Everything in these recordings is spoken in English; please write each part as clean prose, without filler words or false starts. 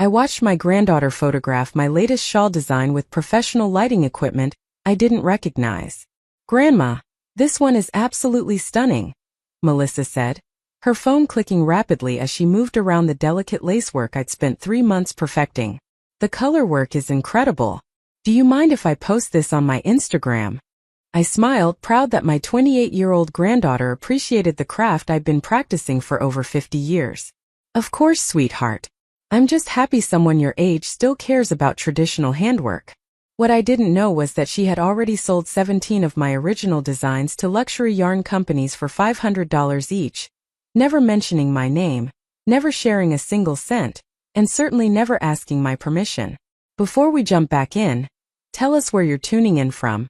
I watched my granddaughter photograph my latest shawl design with professional lighting equipment I didn't recognize. "Grandma, this one is absolutely stunning," Melissa said, her phone clicking rapidly as she moved around the delicate lacework I'd spent 3 months perfecting. "The color work is incredible. Do you mind if I post this on my Instagram?" I smiled, proud that my 28-year-old granddaughter appreciated the craft I'd been practicing for over 50 years. "Of course, sweetheart. I'm just happy someone your age still cares about traditional handwork." What I didn't know was that she had already sold 17 of my original designs to luxury yarn companies for $500 each, never mentioning my name, never sharing a single cent, and certainly never asking my permission. Before we jump back in, tell us where you're tuning in from,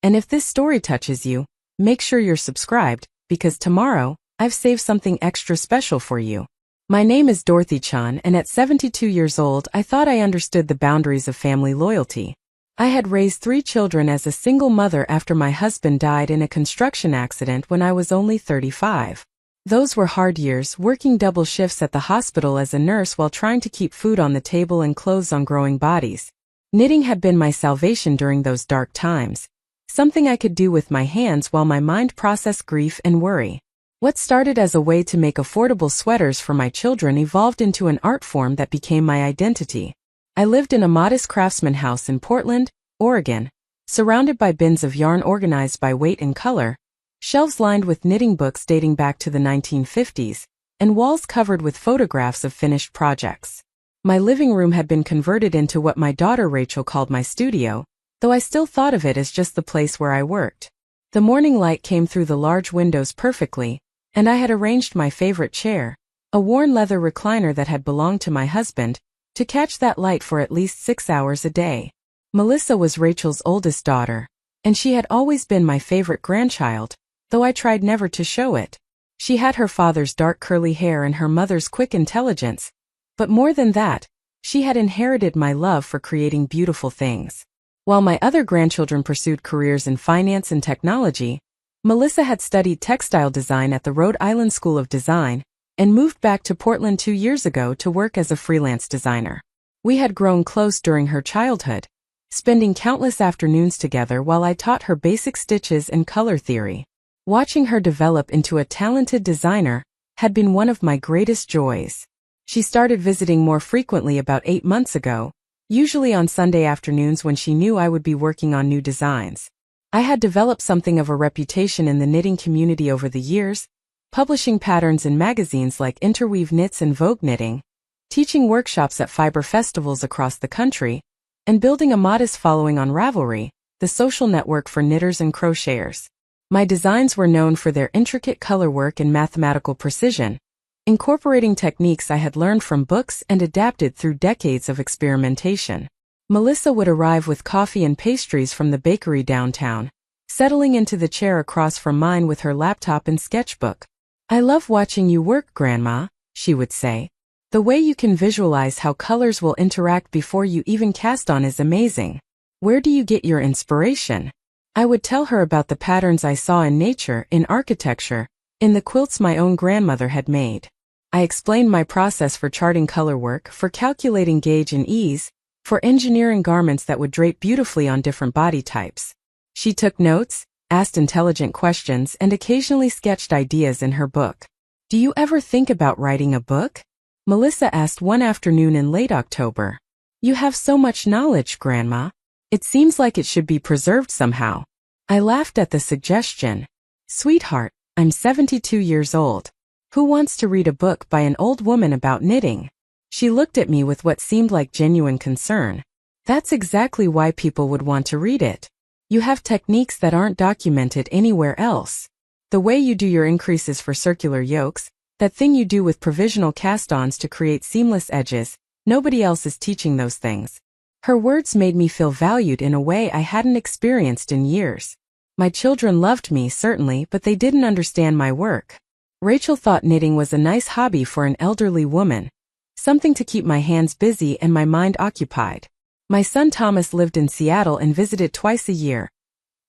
and if this story touches you, make sure you're subscribed, because tomorrow, I've saved something extra special for you. My name is Dorothy Chan, and at 72 years old, I thought I understood the boundaries of family loyalty. I had raised 3 children as a single mother after my husband died in a construction accident when I was only 35. Those were hard years, working double shifts at the hospital as a nurse while trying to keep food on the table and clothes on growing bodies. Knitting had been my salvation during those dark times, something I could do with my hands while my mind processed grief and worry. What started as a way to make affordable sweaters for my children evolved into an art form that became my identity. I lived in a modest craftsman house in Portland, Oregon, surrounded by bins of yarn organized by weight and color, shelves lined with knitting books dating back to the 1950s, and walls covered with photographs of finished projects. My living room had been converted into what my daughter Rachel called my studio, though I still thought of it as just the place where I worked. The morning light came through the large windows perfectly, and I had arranged my favorite chair, a worn leather recliner that had belonged to my husband, to catch that light for at least 6 hours a day. Melissa was Rachel's oldest daughter, and she had always been my favorite grandchild, though I tried never to show it. She had her father's dark curly hair and her mother's quick intelligence, but more than that, she had inherited my love for creating beautiful things. While my other grandchildren pursued careers in finance and technology, Melissa had studied textile design at the Rhode Island School of Design and moved back to Portland 2 years ago to work as a freelance designer. We had grown close during her childhood, spending countless afternoons together while I taught her basic stitches and color theory. Watching her develop into a talented designer had been one of my greatest joys. She started visiting more frequently about 8 months ago, usually on Sunday afternoons when she knew I would be working on new designs. I had developed something of a reputation in the knitting community over the years, publishing patterns in magazines like Interweave Knits and Vogue Knitting, teaching workshops at fiber festivals across the country, and building a modest following on Ravelry, the social network for knitters and crocheters. My designs were known for their intricate color work and mathematical precision, incorporating techniques I had learned from books and adapted through decades of experimentation. Melissa would arrive with coffee and pastries from the bakery downtown, settling into the chair across from mine with her laptop and sketchbook. "I love watching you work, Grandma," she would say. "The way you can visualize how colors will interact before you even cast on is amazing. Where do you get your inspiration?" I would tell her about the patterns I saw in nature, in architecture, in the quilts my own grandmother had made. I explained my process for charting color work, for calculating gauge and ease, for engineering garments that would drape beautifully on different body types. She took notes, asked intelligent questions, and occasionally sketched ideas in her book. "Do you ever think about writing a book?" Melissa asked one afternoon in late October. "You have so much knowledge, Grandma. It seems like it should be preserved somehow." I laughed at the suggestion. "Sweetheart, I'm 72 years old. Who wants to read a book by an old woman about knitting?" She looked at me with what seemed like genuine concern. "That's exactly why people would want to read it. You have techniques that aren't documented anywhere else. The way you do your increases for circular yokes, that thing you do with provisional cast-ons to create seamless edges, nobody else is teaching those things." Her words made me feel valued in a way I hadn't experienced in years. My children loved me, certainly, but they didn't understand my work. Rachel thought knitting was a nice hobby for an elderly woman, something to keep my hands busy and my mind occupied. My son Thomas lived in Seattle and visited twice a year,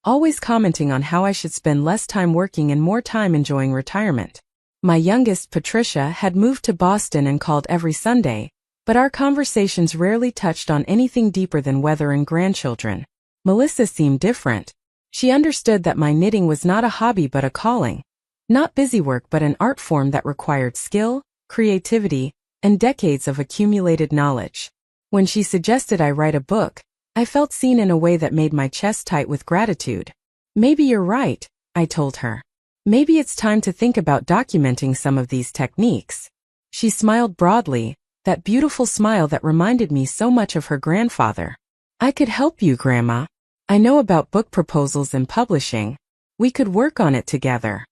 always commenting on how I should spend less time working and more time enjoying retirement. My youngest, Patricia, had moved to Boston and called every Sunday, But our conversations rarely touched on anything deeper than weather and grandchildren. Melissa seemed different. She understood that my knitting was not a hobby but a calling. Not busywork but an art form that required skill, creativity, and decades of accumulated knowledge. When she suggested I write a book, I felt seen in a way that made my chest tight with gratitude. Maybe you're right, I told her. Maybe it's time to think about documenting some of these techniques. She smiled broadly, that beautiful smile that reminded me so much of her grandfather. I could help you, Grandma. I know about book proposals and publishing. We could work on it together.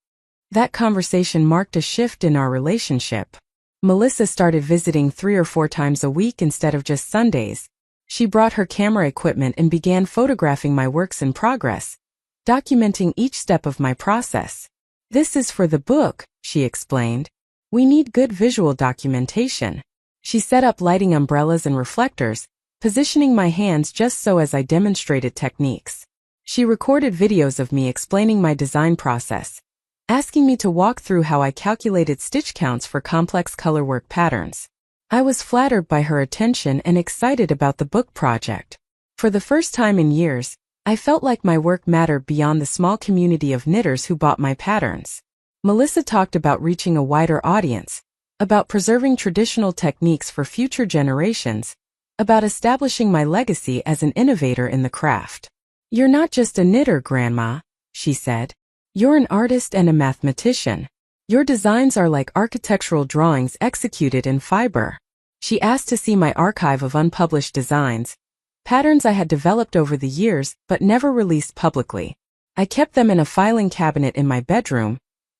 That conversation marked a shift in our relationship. Melissa started visiting 3 or 4 times a week instead of just Sundays. She brought her camera equipment and began photographing my works in progress, documenting each step of my process. This is for the book, she explained. We need good visual documentation. She set up lighting umbrellas and reflectors, positioning my hands just so as I demonstrated techniques. She recorded videos of me explaining my design process, asking me to walk through how I calculated stitch counts for complex colorwork patterns. I was flattered by her attention and excited about the book project. For the first time in years, I felt like my work mattered beyond the small community of knitters who bought my patterns. Melissa talked about reaching a wider audience, about preserving traditional techniques for future generations, about establishing my legacy as an innovator in the craft. You're not just a knitter, Grandma, she said. You're an artist and a mathematician. Your designs are like architectural drawings executed in fiber. She asked to see my archive of unpublished designs, patterns I had developed over the years but never released publicly. I kept them in a filing cabinet in my bedroom,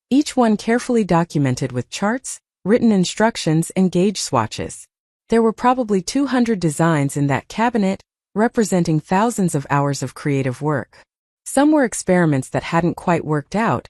each one carefully documented with charts, written instructions, and gauge swatches. There were probably 200 designs in that cabinet, representing thousands of hours of creative work. Some were experiments that hadn't quite worked out.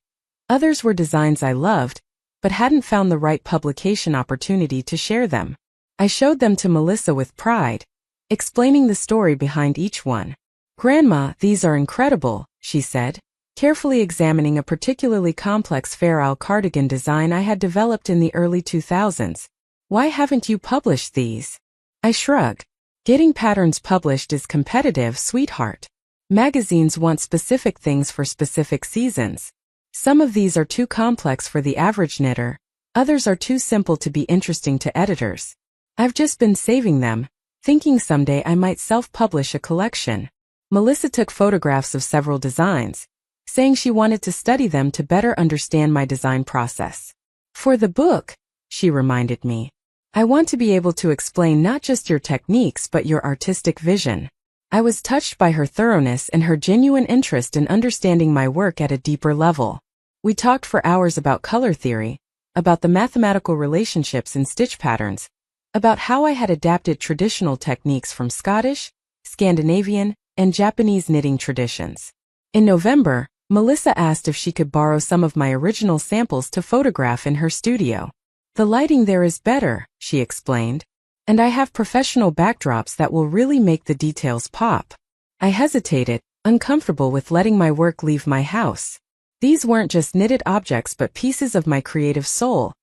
Others were designs I loved, but hadn't found the right publication opportunity to share them. I showed them to Melissa with pride, explaining the story behind each one. Grandma, these are incredible, she said, carefully examining a particularly complex Fair Isle cardigan design I had developed in the early 2000s. Why haven't you published these? I shrugged. Getting patterns published is competitive, sweetheart. Magazines want specific things for specific seasons. Some of these are too complex for the average knitter, others are too simple to be interesting to editors. I've just been saving them, thinking someday I might self-publish a collection. Melissa took photographs of several designs, saying she wanted to study them to better understand my design process. For the book, she reminded me, I want to be able to explain not just your techniques but your artistic vision. I was touched by her thoroughness and her genuine interest in understanding my work at a deeper level. We talked for hours about color theory, about the mathematical relationships in stitch patterns, about how I had adapted traditional techniques from Scottish, Scandinavian, and Japanese knitting traditions. In November, Melissa asked if she could borrow some of my original samples to photograph in her studio. The lighting there is better, she explained, and I have professional backdrops that will really make the details pop. I hesitated, uncomfortable with letting my work leave my house. These weren't just knitted objects but pieces of my creative soul,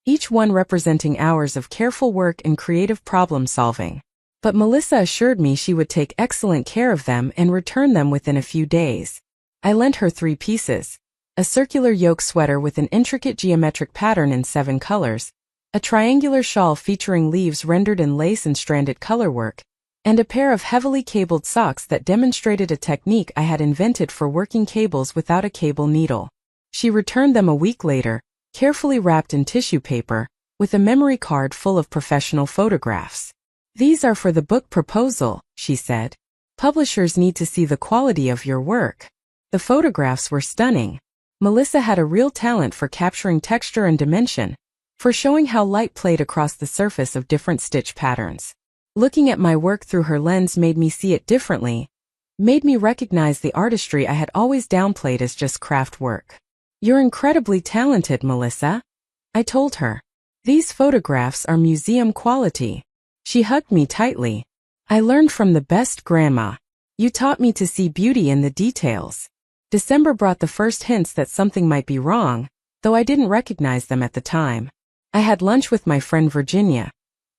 each one representing hours of careful work and creative problem solving. But Melissa assured me she would take excellent care of them and return them within a few days. I lent her 3 pieces. A circular yoke sweater with an intricate geometric pattern in 7 colors, a triangular shawl featuring leaves rendered in lace and stranded colorwork, and a pair of heavily cabled socks that demonstrated a technique I had invented for working cables without a cable needle. She returned them a week later, carefully wrapped in tissue paper, with a memory card full of professional photographs. These are for the book proposal, she said. Publishers need to see the quality of your work. The photographs were stunning. Melissa had a real talent for capturing texture and dimension, for showing how light played across the surface of different stitch patterns. Looking at my work through her lens made me see it differently, made me recognize the artistry I had always downplayed as just craft work. You're incredibly talented, Melissa, I told her. These photographs are museum quality. She hugged me tightly. I learned from the best, Grandma. You taught me to see beauty in the details. December brought the first hints that something might be wrong, though I didn't recognize them at the time. I had lunch with my friend Virginia.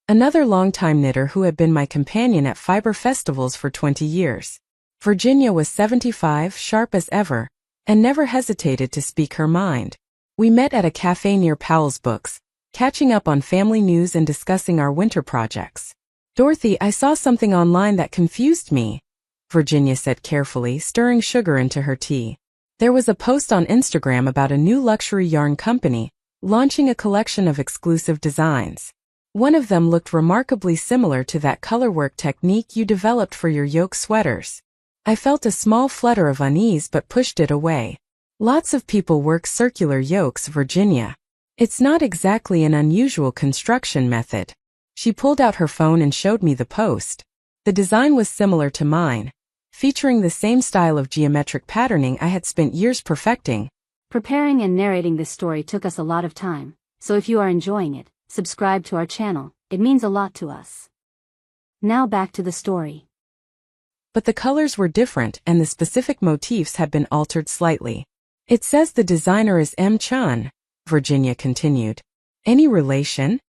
another longtime knitter who had been my companion at fiber festivals for 20 years. Virginia was 75, sharp as ever, and never hesitated to speak her mind. We met at a cafe near Powell's Books, catching up on family news and discussing our winter projects. "Dorothy, I saw something online that confused me," Virginia said carefully, stirring sugar into her tea. There was a post on Instagram about a new luxury yarn company launching a collection of exclusive designs. One of them looked remarkably similar to that colorwork technique you developed for your yoke sweaters. I felt a small flutter of unease but pushed it away. "Lots of people work circular yokes, Virginia. It's not exactly an unusual construction method." She pulled out her phone and showed me the post. The design was similar to mine, featuring the same style of geometric patterning I had spent years perfecting. Preparing and narrating this story took us a lot of time, so if you are enjoying it, subscribe to our channel, it means a lot to us. Now back to the story. But the colors were different and the specific motifs had been altered slightly. "It says the designer is M. Chun," Virginia continued. "Any relation?"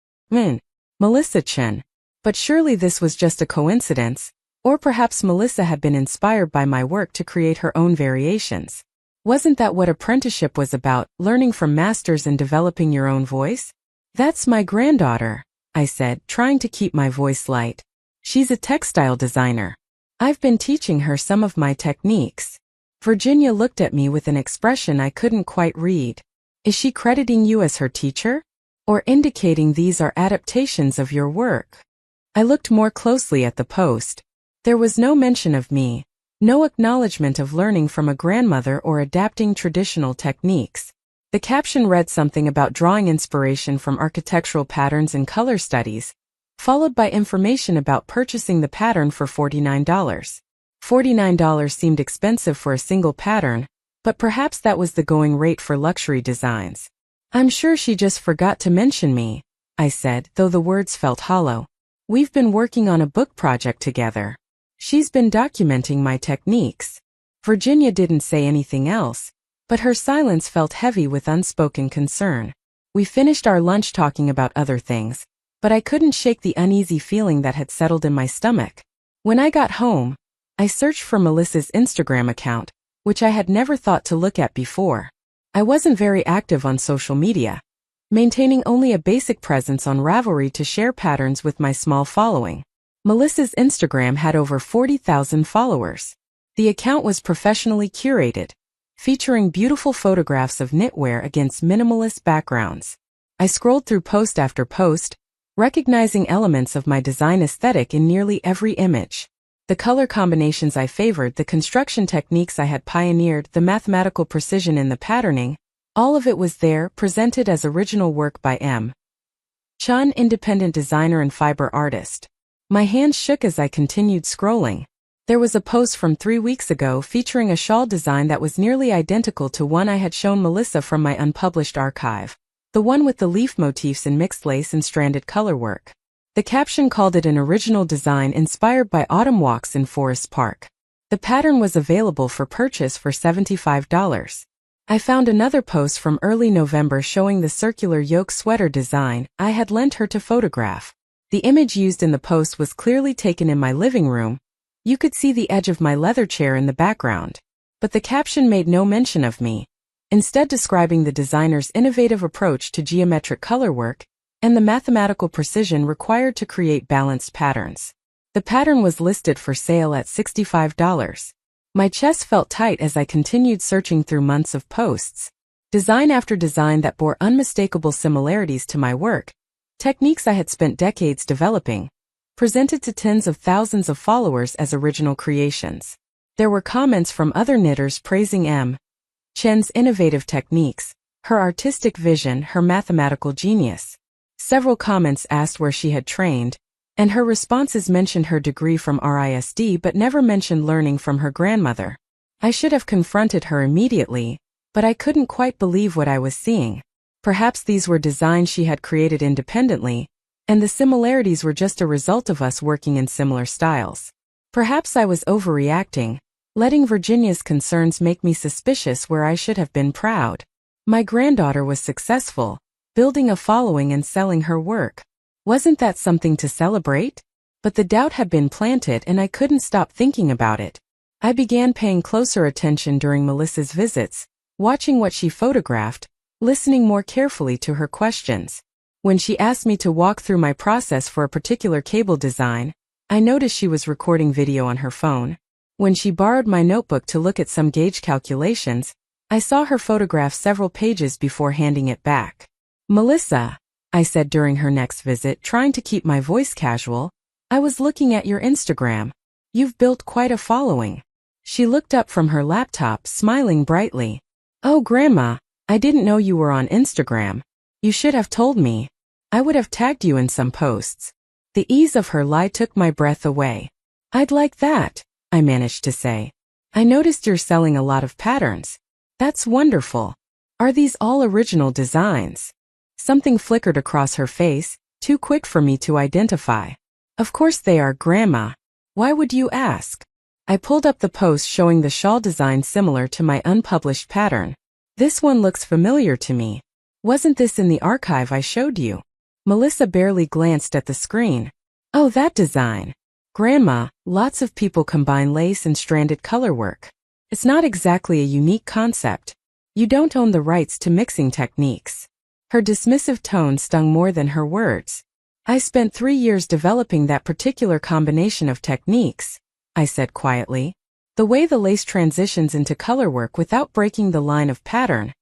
"Melissa Chun. But surely this was just a coincidence, or perhaps Melissa had been inspired by my work to create her own variations. Wasn't that what apprenticeship was about, learning from masters and developing your own voice?" "That's my granddaughter," I said, trying to keep my voice light. "She's a textile designer. I've been teaching her some of my techniques." Virginia looked at me with an expression I couldn't quite read. "Is she crediting you as her teacher? Or indicating these are adaptations of your work?" I looked more closely at the post. There was no mention of me, no acknowledgement of learning from a grandmother or adapting traditional techniques. The caption read something about drawing inspiration from architectural patterns and color studies, followed by information about purchasing the pattern for $49. $49 seemed expensive for a single pattern, but perhaps that was the going rate for luxury designs. "I'm sure she just forgot to mention me," I said, though the words felt hollow. "We've been working on a book project together. She's been documenting my techniques." Virginia didn't say anything else, but her silence felt heavy with unspoken concern. We finished our lunch talking about other things, but I couldn't shake the uneasy feeling that had settled in my stomach. When I got home, I searched for Melissa's Instagram account, which I had never thought to look at before. I wasn't very active on social media, maintaining only a basic presence on Ravelry to share patterns with my small following. Melissa's Instagram had over 40,000 followers. The account was professionally curated, featuring beautiful photographs of knitwear against minimalist backgrounds. I scrolled through post after post, recognizing elements of my design aesthetic in nearly every image. The color combinations I favored, the construction techniques I had pioneered, the mathematical precision in the patterning, all of it was there, presented as original work by M. Chun, independent designer and fiber artist. My hands shook as I continued scrolling. There was a post from 3 weeks ago featuring a shawl design that was nearly identical to one I had shown Melissa from my unpublished archive, the one with the leaf motifs in mixed lace and stranded colorwork. The caption called it an original design inspired by autumn walks in Forest Park. The pattern was available for purchase for $75. I found another post from early November showing the circular yoke sweater design I had lent her to photograph. The image used in the post was clearly taken in my living room. You could see the edge of my leather chair in the background. But the caption made no mention of me, instead describing the designer's innovative approach to geometric colorwork and the mathematical precision required to create balanced patterns. The pattern was listed for sale at $65. My chest felt tight as I continued searching through months of posts. Design after design that bore unmistakable similarities to my work, techniques I had spent decades developing, presented to tens of thousands of followers as original creations. There were comments from other knitters praising M. Chun's innovative techniques, her artistic vision, her mathematical genius. Several comments asked where she had trained, and her responses mentioned her degree from RISD but never mentioned learning from her grandmother. I should have confronted her immediately, but I couldn't quite believe what I was seeing. Perhaps these were designs she had created independently, and the similarities were just a result of us working in similar styles. Perhaps I was overreacting, letting Virginia's concerns make me suspicious where I should have been proud. My granddaughter was successful, building a following and selling her work. Wasn't that something to celebrate? But the doubt had been planted and I couldn't stop thinking about it. I began paying closer attention during Melissa's visits, watching what she photographed, listening more carefully to her questions. When she asked me to walk through my process for a particular cable design, I noticed she was recording video on her phone. When she borrowed my notebook to look at some gauge calculations, I saw her photograph several pages before handing it back. "Melissa," I said during her next visit, trying to keep my voice casual, "I was looking at your Instagram. You've built quite a following." She looked up from her laptop, smiling brightly. "Oh, Grandma, I didn't know you were on Instagram. You should have told me. I would have tagged you in some posts." The ease of her lie took my breath away. "I'd like that," I managed to say. "I noticed you're selling a lot of patterns. That's wonderful. Are these all original designs?" Something flickered across her face, too quick for me to identify. "Of course they are, Grandma. Why would you ask?" I pulled up the post showing the shawl design similar to my unpublished pattern. "This one looks familiar to me. Wasn't this in the archive I showed you?" Melissa barely glanced at the screen. "Oh, that design. Grandma, lots of people combine lace and stranded colorwork. It's not exactly a unique concept. You don't own the rights to mixing techniques." Her dismissive tone stung more than her words. "I spent 3 years developing that particular combination of techniques," I said quietly. "The way the lace transitions into colorwork without breaking the line of pattern.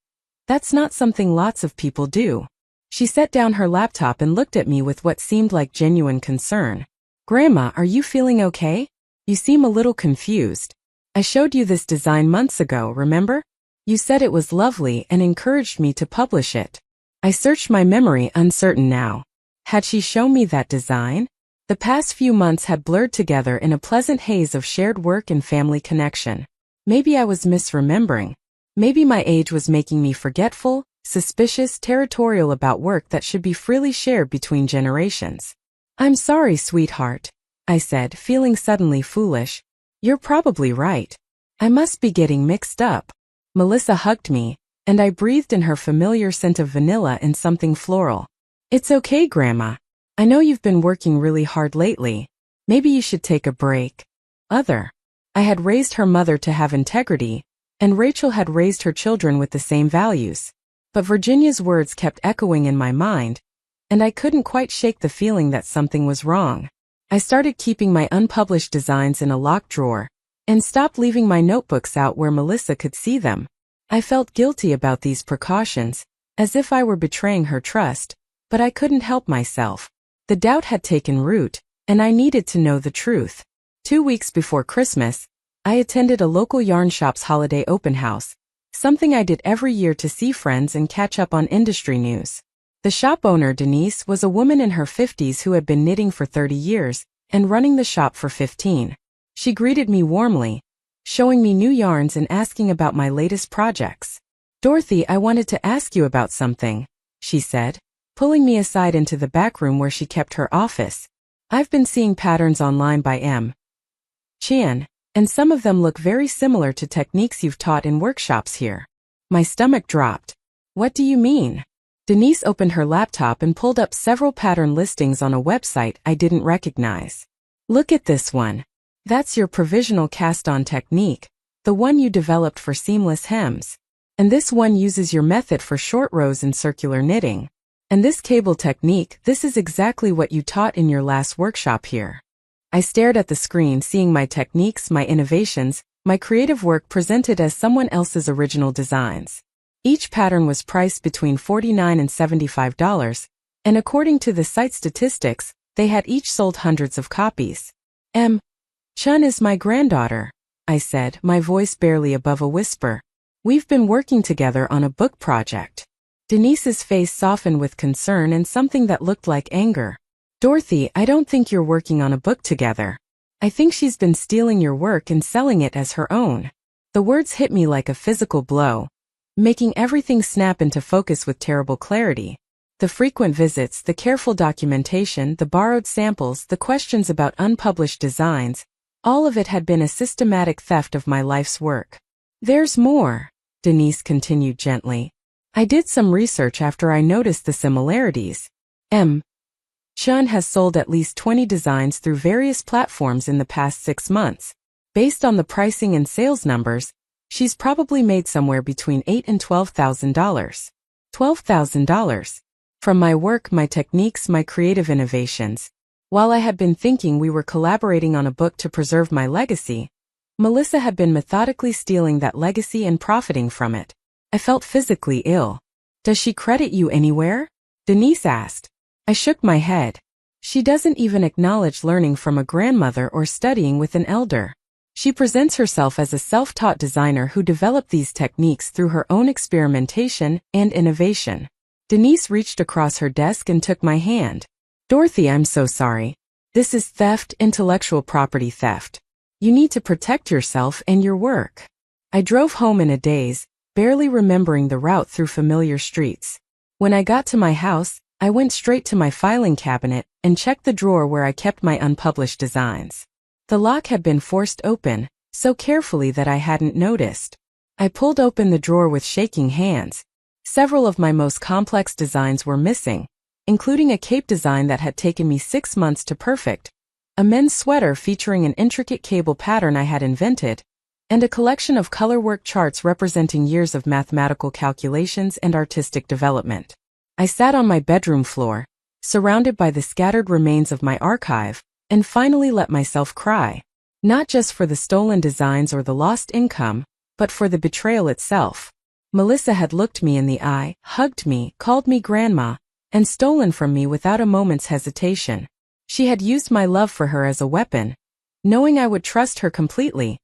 That's not something lots of people do." She set down her laptop and looked at me with what seemed like genuine concern. "Grandma, are you feeling okay? You seem a little confused. I showed you this design months ago, remember? You said it was lovely and encouraged me to publish it." I searched my memory, uncertain now. Had she shown me that design? The past few months had blurred together in a pleasant haze of shared work and family connection. Maybe I was misremembering. Maybe my age was making me forgetful, suspicious, territorial about work that should be freely shared between generations. "I'm sorry, sweetheart," I said, feeling suddenly foolish. "You're probably right. I must be getting mixed up." Melissa hugged me, and I breathed in her familiar scent of vanilla and something floral. "It's okay, Grandma. I know you've been working really hard lately. Maybe you should take a break." I had raised her mother to have integrity, and Rachel had raised her children with the same values. But Virginia's words kept echoing in my mind, and I couldn't quite shake the feeling that something was wrong. I started keeping my unpublished designs in a locked drawer, and stopped leaving my notebooks out where Melissa could see them. I felt guilty about these precautions, as if I were betraying her trust, but I couldn't help myself. The doubt had taken root, and I needed to know the truth. 2 weeks before Christmas, I attended a local yarn shop's holiday open house, something I did every year to see friends and catch up on industry news. The shop owner, Denise, was a woman in her 50s who had been knitting for 30 years and running the shop for 15. She greeted me warmly, showing me new yarns and asking about my latest projects. "Dorothy, I wanted to ask you about something," she said, pulling me aside into the back room where she kept her office. "I've been seeing patterns online by M. Chan, and some of them look very similar to techniques you've taught in workshops here." My stomach dropped. "What do you mean?" Denise opened her laptop and pulled up several pattern listings on a website I didn't recognize. "Look at this one. That's your provisional cast-on technique, the one you developed for seamless hems. And this one uses your method for short rows and circular knitting. And this cable technique, this is exactly what you taught in your last workshop here." I stared at the screen, seeing my techniques, my innovations, my creative work presented as someone else's original designs. Each pattern was priced between $49 and $75, and according to the site statistics, they had each sold hundreds of copies. "M. Chun is my granddaughter," I said, my voice barely above a whisper. "We've been working together on a book project." Denise's face softened with concern and something that looked like anger. "Dorothy, I don't think you're working on a book together. I think she's been stealing your work and selling it as her own." The words hit me like a physical blow, making everything snap into focus with terrible clarity. The frequent visits, the careful documentation, the borrowed samples, the questions about unpublished designs, all of it had been a systematic theft of my life's work. "There's more," Denise continued gently. "I did some research after I noticed the similarities. M. Chun has sold at least 20 designs through various platforms in the past 6 months. Based on the pricing and sales numbers, she's probably made somewhere between $8,000 and $12,000. $12,000. From my work, my techniques, my creative innovations. While I had been thinking we were collaborating on a book to preserve my legacy, Melissa had been methodically stealing that legacy and profiting from it. I felt physically ill. Does she credit you anywhere? Denise asked. I shook my head. She doesn't even acknowledge learning from a grandmother or studying with an elder. She presents herself as a self-taught designer who developed these techniques through her own experimentation and innovation. Denise reached across her desk and took my hand. Dorothy, I'm so sorry. This is theft, intellectual property theft. You need to protect yourself and your work. I drove home in a daze, barely remembering the route through familiar streets. When I got to my house, I went straight to my filing cabinet and checked the drawer where I kept my unpublished designs. The lock had been forced open, so carefully that I hadn't noticed. I pulled open the drawer with shaking hands. Several of my most complex designs were missing, including a cape design that had taken me 6 months to perfect, a men's sweater featuring an intricate cable pattern I had invented, and a collection of colorwork charts representing years of mathematical calculations and artistic development. I sat on my bedroom floor, surrounded by the scattered remains of my archive, and finally let myself cry. Not just for the stolen designs or the lost income, but for the betrayal itself. Melissa had looked me in the eye, hugged me, called me grandma, and stolen from me without a moment's hesitation. She had used my love for her as a weapon, knowing I would trust her completely,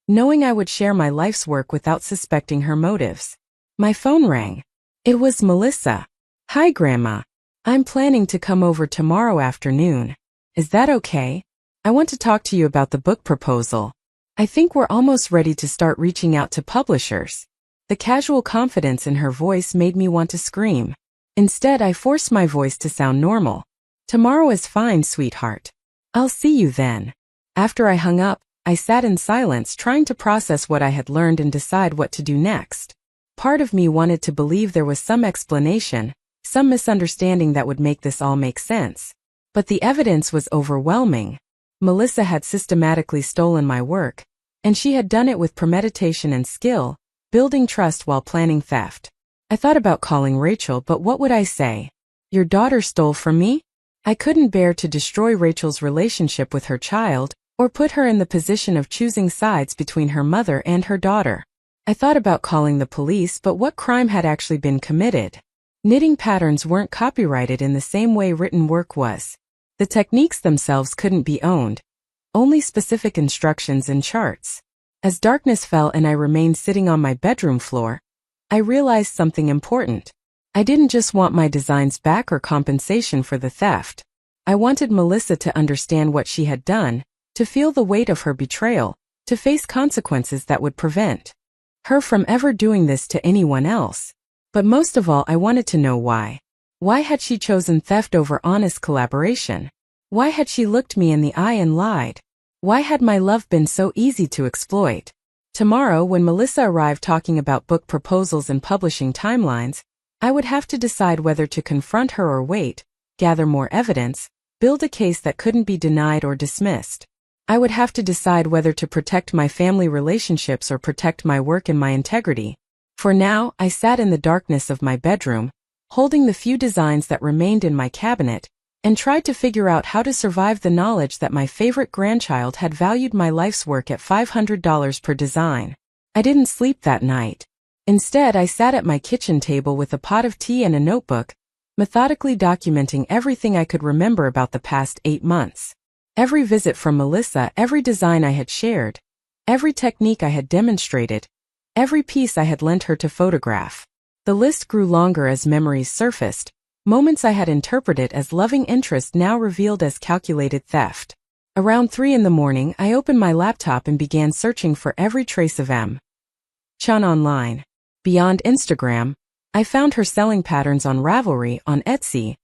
knowing I would share my life's work without suspecting her motives. My phone rang. It was Melissa. Hi, Grandma. I'm planning to come over tomorrow afternoon. Is that okay? I want to talk to you about the book proposal. I think we're almost ready to start reaching out to publishers. The casual confidence in her voice made me want to scream. Instead, I forced my voice to sound normal. Tomorrow is fine, sweetheart. I'll see you then. After I hung up, I sat in silence trying to process what I had learned and decide what to do next. Part of me wanted to believe there was some explanation, some misunderstanding that would make this all make sense. But the evidence was overwhelming. Melissa had systematically stolen my work, and she had done it with premeditation and skill, building trust while planning theft. I thought about calling Rachel, but what would I say? Your daughter stole from me? I couldn't bear to destroy Rachel's relationship with her child, or put her in the position of choosing sides between her mother and her daughter. I thought about calling the police, but what crime had actually been committed? Knitting patterns weren't copyrighted in the same way written work was. The techniques themselves couldn't be owned, only specific instructions and charts. As darkness fell and I remained sitting on my bedroom floor, I realized something important. I didn't just want my designs back or compensation for the theft. I wanted Melissa to understand what she had done, to feel the weight of her betrayal, to face consequences that would prevent her from ever doing this to anyone else. But most of all, I wanted to know why. Why had she chosen theft over honest collaboration? Why had she looked me in the eye and lied? Why had my love been so easy to exploit? Tomorrow, when Melissa arrived talking about book proposals and publishing timelines, I would have to decide whether to confront her or wait, gather more evidence, build a case that couldn't be denied or dismissed. I would have to decide whether to protect my family relationships or protect my work and my integrity. For now, I sat in the darkness of my bedroom, holding the few designs that remained in my cabinet, and tried to figure out how to survive the knowledge that my favorite grandchild had valued my life's work at $500 per design. I didn't sleep that night. Instead, I sat at my kitchen table with a pot of tea and a notebook, methodically documenting everything I could remember about the past 8 months. Every visit from Melissa, every design I had shared, every technique I had demonstrated, every piece I had lent her to photograph. The list grew longer as memories surfaced, moments I had interpreted as loving interest now revealed as calculated theft. Around 3 in the morning, I opened my laptop and began searching for every trace of M. Chun online. Beyond Instagram, I found her selling patterns on Ravelry, on Etsy,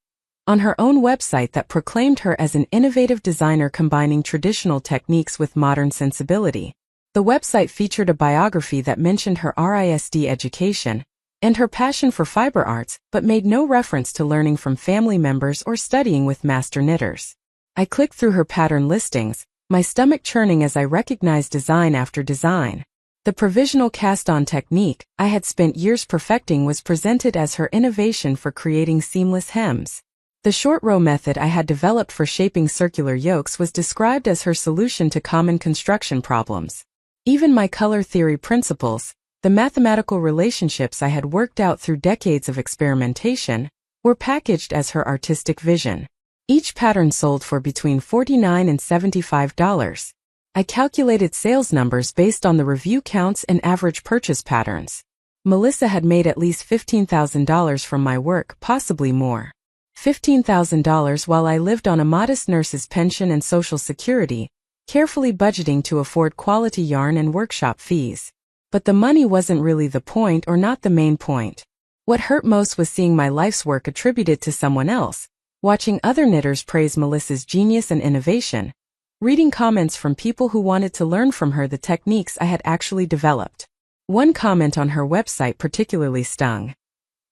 on her own website that proclaimed her as an innovative designer combining traditional techniques with modern sensibility. The website featured a biography that mentioned her RISD education, and her passion for fiber arts, but made no reference to learning from family members or studying with master knitters. I clicked through her pattern listings, my stomach churning as I recognized design after design. The provisional cast-on technique I had spent years perfecting was presented as her innovation for creating seamless hems. The short row method I had developed for shaping circular yokes was described as her solution to common construction problems. Even my color theory principles, the mathematical relationships I had worked out through decades of experimentation, were packaged as her artistic vision. Each pattern sold for between $49 and $75. I calculated sales numbers based on the review counts and average purchase patterns. Melissa had made at least $15,000 from my work, possibly more. $15,000 while I lived on a modest nurse's pension and Social Security, carefully budgeting to afford quality yarn and workshop fees. But the money wasn't really the point, or not the main point. What hurt most was seeing my life's work attributed to someone else, watching other knitters praise Melissa's genius and innovation, reading comments from people who wanted to learn from her the techniques I had actually developed. One comment on her website particularly stung.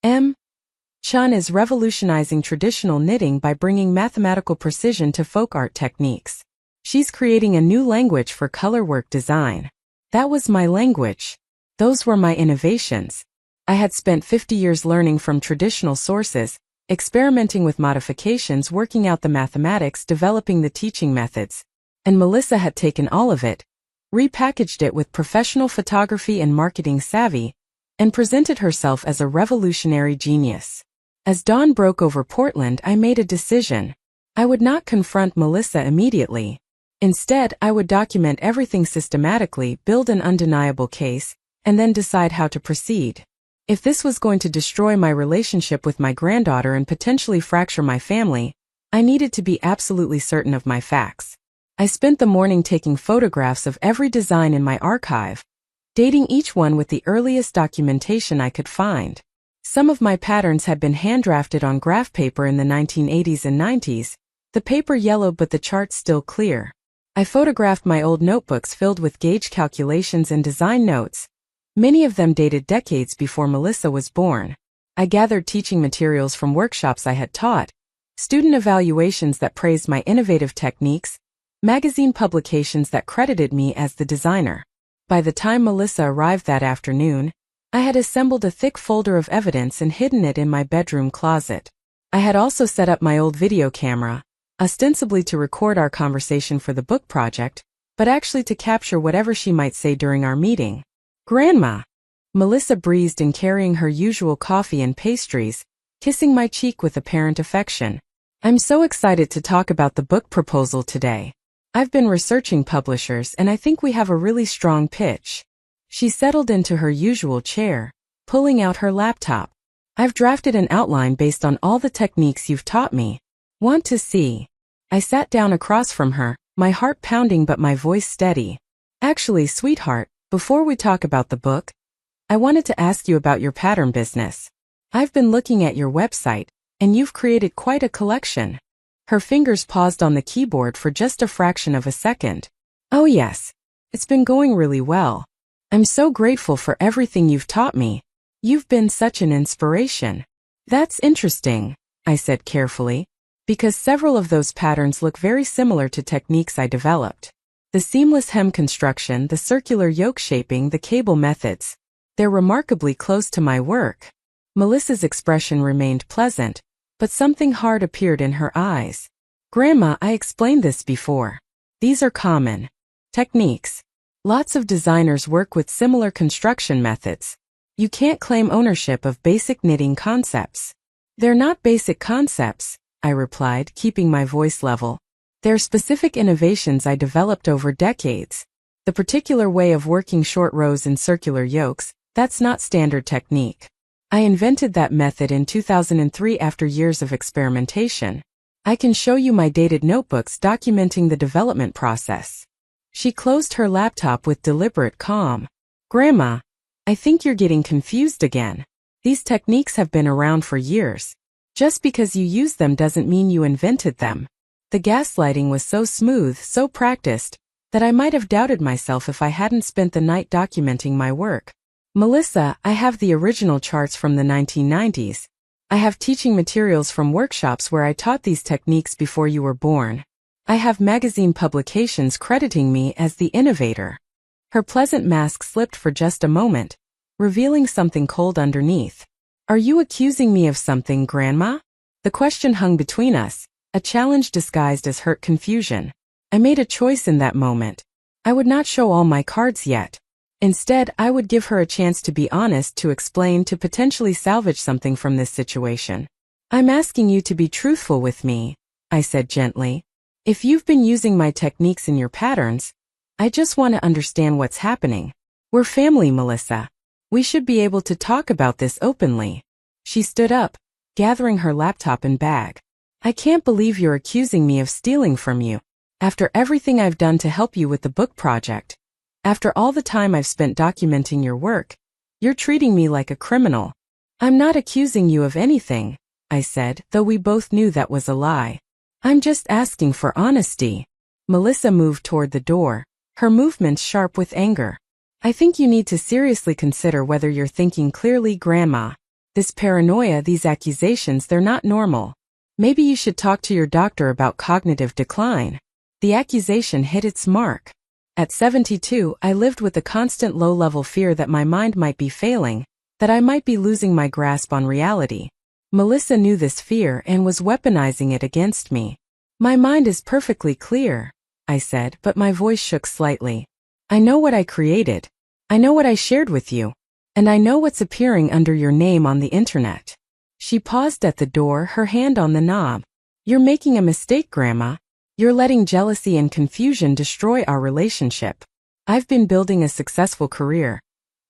M. Chun is revolutionizing traditional knitting by bringing mathematical precision to folk art techniques. She's creating a new language for colorwork design. That was my language. Those were my innovations. I had spent 50 years learning from traditional sources, experimenting with modifications, working out the mathematics, developing the teaching methods. And Melissa had taken all of it, repackaged it with professional photography and marketing savvy, and presented herself as a revolutionary genius. As dawn broke over Portland, I made a decision. I would not confront Melissa immediately. Instead, I would document everything systematically, build an undeniable case, and then decide how to proceed. If this was going to destroy my relationship with my granddaughter and potentially fracture my family, I needed to be absolutely certain of my facts. I spent the morning taking photographs of every design in my archive, dating each one with the earliest documentation I could find. Some of my patterns had been hand-drafted on graph paper in the 1980s and 90s, the paper yellowed but the charts still clear. I photographed my old notebooks filled with gauge calculations and design notes, many of them dated decades before Melissa was born. I gathered teaching materials from workshops I had taught, student evaluations that praised my innovative techniques, magazine publications that credited me as the designer. By the time Melissa arrived that afternoon, I had assembled a thick folder of evidence and hidden it in my bedroom closet. I had also set up my old video camera, ostensibly to record our conversation for the book project, but actually to capture whatever she might say during our meeting. "Grandma," Melissa breezed in, carrying her usual coffee and pastries, kissing my cheek with apparent affection. "I'm so excited to talk about the book proposal today. I've been researching publishers and I think we have a really strong pitch." She settled into her usual chair, pulling out her laptop. "I've drafted an outline based on all the techniques you've taught me. Want to see?" I sat down across from her, my heart pounding but my voice steady. "Actually, sweetheart, before we talk about the book, I wanted to ask you about your pattern business. I've been looking at your website, and you've created quite a collection." Her fingers paused on the keyboard for just a fraction of a second. "Oh yes, it's been going really well. I'm so grateful for everything you've taught me. You've been such an inspiration." "That's interesting," I said carefully, because several of those patterns look very similar to techniques I developed. The seamless hem construction, the circular yoke shaping, the cable methods. They're remarkably close to my work. Melissa's expression remained pleasant, but something hard appeared in her eyes. "Grandma, I explained this before. These are common techniques. Lots of designers work with similar construction methods. You can't claim ownership of basic knitting concepts." "They're not basic concepts," I replied, keeping my voice level. "They're specific innovations I developed over decades. The particular way of working short rows in circular yokes, that's not standard technique. I invented that method in 2003 after years of experimentation. I can show you my dated notebooks documenting the development process." She closed her laptop with deliberate calm. "Grandma, I think you're getting confused again. These techniques have been around for years. Just because you use them doesn't mean you invented them." The gaslighting was so smooth, so practiced, that I might have doubted myself if I hadn't spent the night documenting my work. Melissa, I have the original charts from the 1990s. I have teaching materials from workshops where I taught these techniques before you were born. I have magazine publications crediting me as the innovator. Her pleasant mask slipped for just a moment, revealing something cold underneath. Are you accusing me of something, Grandma? The question hung between us, a challenge disguised as hurt confusion. I made a choice in that moment. I would not show all my cards yet. Instead, I would give her a chance to be honest, to explain, to potentially salvage something from this situation. I'm asking you to be truthful with me, I said gently. If you've been using my techniques in your patterns, I just want to understand what's happening. We're family, Melissa. We should be able to talk about this openly. She stood up, gathering her laptop and bag. I can't believe you're accusing me of stealing from you. After everything I've done to help you with the book project, after all the time I've spent documenting your work, you're treating me like a criminal. I'm not accusing you of anything, I said, though we both knew that was a lie. I'm just asking for honesty. Melissa moved toward the door, her movements sharp with anger. I think you need to seriously consider whether you're thinking clearly, Grandma. This paranoia, these accusations, they're not normal. Maybe you should talk to your doctor about cognitive decline. The accusation hit its mark. At 72, I lived with a constant low-level fear that my mind might be failing, that I might be losing my grasp on reality. Melissa knew this fear and was weaponizing it against me. My mind is perfectly clear, I said, but my voice shook slightly. I know what I created. I know what I shared with you. And I know what's appearing under your name on the internet. She paused at the door, her hand on the knob. You're making a mistake, Grandma. You're letting jealousy and confusion destroy our relationship. I've been building a successful career,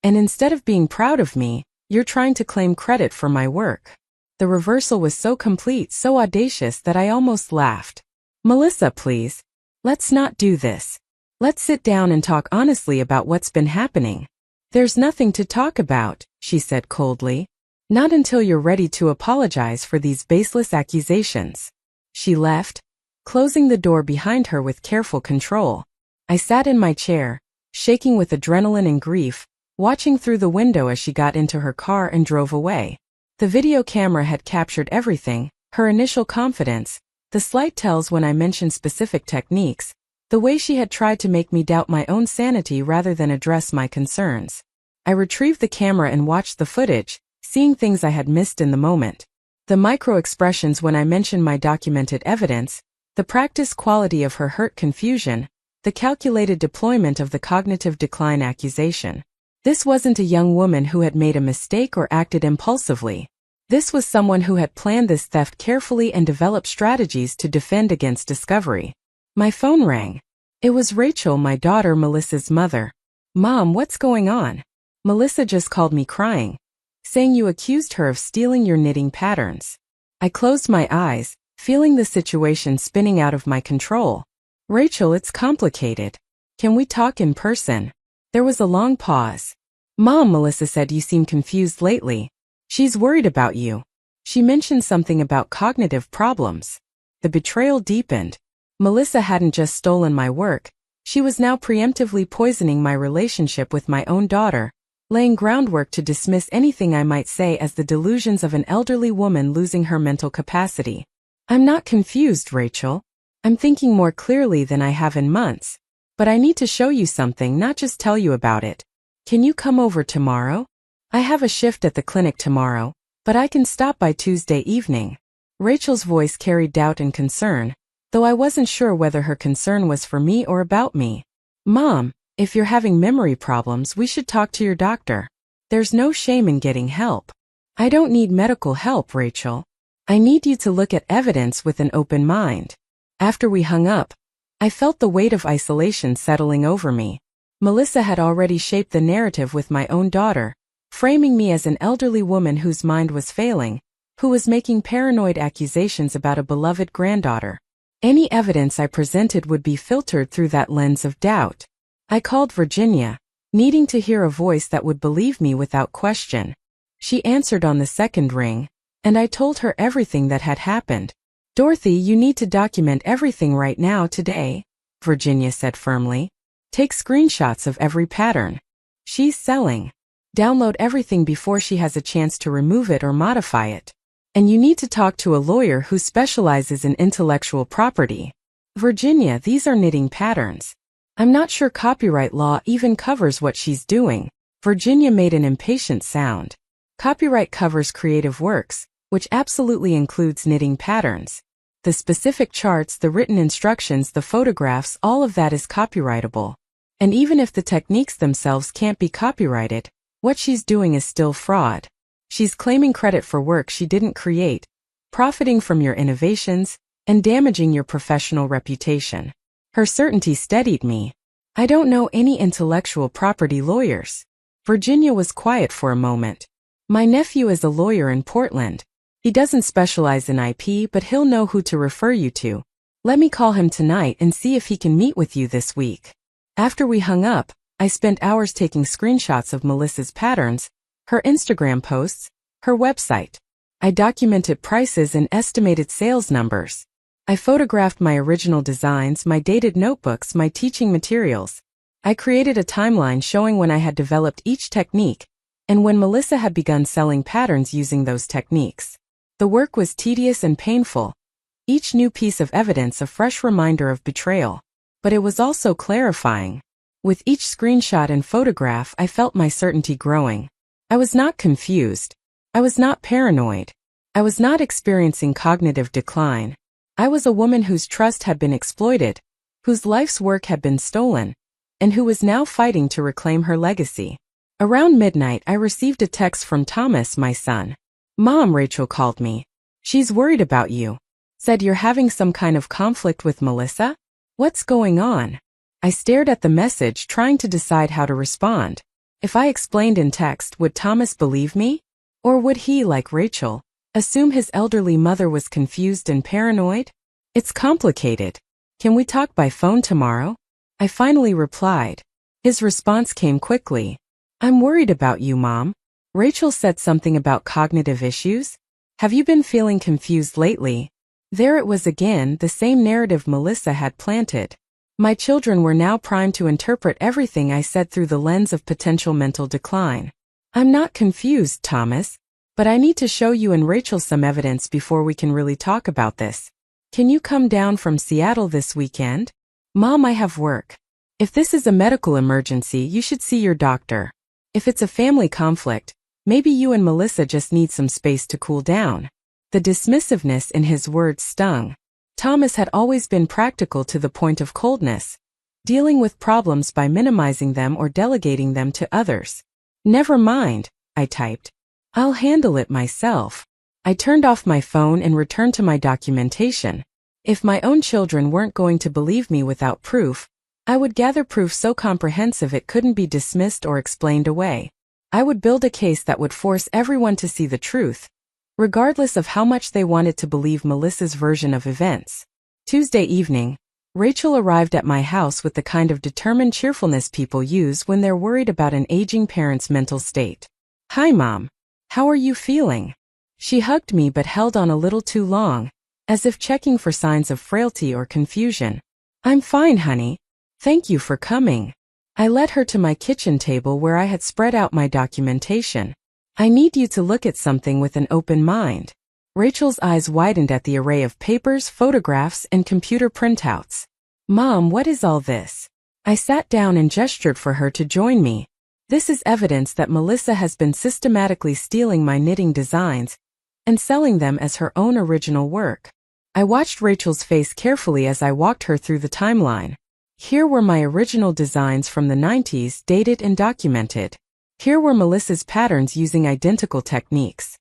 and instead of being proud of me, you're trying to claim credit for my work. The reversal was so complete, so audacious that I almost laughed. Melissa, please. Let's not do this. Let's sit down and talk honestly about what's been happening. There's nothing to talk about, she said coldly. Not until you're ready to apologize for these baseless accusations. She left, closing the door behind her with careful control. I sat in my chair, shaking with adrenaline and grief, watching through the window as she got into her car and drove away. The video camera had captured everything, her initial confidence, the slight tells when I mentioned specific techniques, the way she had tried to make me doubt my own sanity rather than address my concerns. I retrieved the camera and watched the footage, seeing things I had missed in the moment. The micro-expressions when I mentioned my documented evidence, the practiced quality of her hurt confusion, the calculated deployment of the cognitive decline accusation. This wasn't a young woman who had made a mistake or acted impulsively. This was someone who had planned this theft carefully and developed strategies to defend against discovery. My phone rang. It was Rachel, my daughter Melissa's mother. Mom, what's going on? Melissa just called me crying, saying you accused her of stealing your knitting patterns. I closed my eyes, feeling the situation spinning out of my control. Rachel, it's complicated. Can we talk in person? There was a long pause. Mom, Melissa said, you seem confused lately. She's worried about you. She mentioned something about cognitive problems. The betrayal deepened. Melissa hadn't just stolen my work, she was now preemptively poisoning my relationship with my own daughter, laying groundwork to dismiss anything I might say as the delusions of an elderly woman losing her mental capacity. I'm not confused, Rachel. I'm thinking more clearly than I have in months. But I need to show you something, not just tell you about it. Can you come over tomorrow? I have a shift at the clinic tomorrow, but I can stop by Tuesday evening. Rachel's voice carried doubt and concern, though I wasn't sure whether her concern was for me or about me. Mom, if you're having memory problems, we should talk to your doctor. There's no shame in getting help. I don't need medical help, Rachel. I need you to look at evidence with an open mind. After we hung up, I felt the weight of isolation settling over me. Melissa had already shaped the narrative with my own daughter, framing me as an elderly woman whose mind was failing, who was making paranoid accusations about a beloved granddaughter. Any evidence I presented would be filtered through that lens of doubt. I called Virginia, needing to hear a voice that would believe me without question. She answered on the second ring, and I told her everything that had happened. Dorothy, you need to document everything right now today, Virginia said firmly. Take screenshots of every pattern. She's selling. Download everything before she has a chance to remove it or modify it. And you need to talk to a lawyer who specializes in intellectual property. Virginia, these are knitting patterns. I'm not sure copyright law even covers what she's doing. Virginia made an impatient sound. Copyright covers creative works, which absolutely includes knitting patterns. The specific charts, the written instructions, the photographs, all of that is copyrightable. And even if the techniques themselves can't be copyrighted, what she's doing is still fraud. She's claiming credit for work she didn't create, profiting from your innovations, and damaging your professional reputation. Her certainty steadied me. I don't know any intellectual property lawyers. Virginia was quiet for a moment. My nephew is a lawyer in Portland. He doesn't specialize in IP, but he'll know who to refer you to. Let me call him tonight and see if he can meet with you this week. After we hung up, I spent hours taking screenshots of Melissa's patterns, her Instagram posts, her website. I documented prices and estimated sales numbers. I photographed my original designs, my dated notebooks, my teaching materials. I created a timeline showing when I had developed each technique and when Melissa had begun selling patterns using those techniques. The work was tedious and painful, each new piece of evidence a fresh reminder of betrayal. But it was also clarifying. With each screenshot and photograph, I felt my certainty growing. I was not confused. I was not paranoid. I was not experiencing cognitive decline. I was a woman whose trust had been exploited, whose life's work had been stolen, and who was now fighting to reclaim her legacy. Around midnight, I received a text from Thomas, my son. "Mom," Rachel called me. "She's worried about you. Said you're having some kind of conflict with Melissa? What's going on?" I stared at the message, trying to decide how to respond. If I explained in text, would Thomas believe me? Or would he, like Rachel, assume his elderly mother was confused and paranoid? It's complicated. Can we talk by phone tomorrow? I finally replied. His response came quickly. "I'm worried about you, Mom. Rachel said something about cognitive issues. Have you been feeling confused lately?" There it was again, the same narrative Melissa had planted. My children were now primed to interpret everything I said through the lens of potential mental decline. "I'm not confused, Thomas, but I need to show you and Rachel some evidence before we can really talk about this. Can you come down from Seattle this weekend?" "Mom, I have work. If this is a medical emergency, you should see your doctor. If it's a family conflict, maybe you and Melissa just need some space to cool down." The dismissiveness in his words stung. Thomas had always been practical to the point of coldness, dealing with problems by minimizing them or delegating them to others. "Never mind," I typed. "I'll handle it myself." I turned off my phone and returned to my documentation. If my own children weren't going to believe me without proof, I would gather proof so comprehensive it couldn't be dismissed or explained away. I would build a case that would force everyone to see the truth, regardless of how much they wanted to believe Melissa's version of events. Tuesday evening, Rachel arrived at my house with the kind of determined cheerfulness people use when they're worried about an aging parent's mental state. "Hi, Mom. How are you feeling?" She hugged me but held on a little too long, as if checking for signs of frailty or confusion. "I'm fine, honey. Thank you for coming." I led her to my kitchen table where I had spread out my documentation. "I need you to look at something with an open mind." Rachel's eyes widened at the array of papers, photographs, and computer printouts. "Mom, what is all this?" I sat down and gestured for her to join me. "This is evidence that Melissa has been systematically stealing my knitting designs and selling them as her own original work." I watched Rachel's face carefully as I walked her through the timeline. Here were my original designs from the 90s, dated and documented. Here were Melissa's patterns using identical techniques.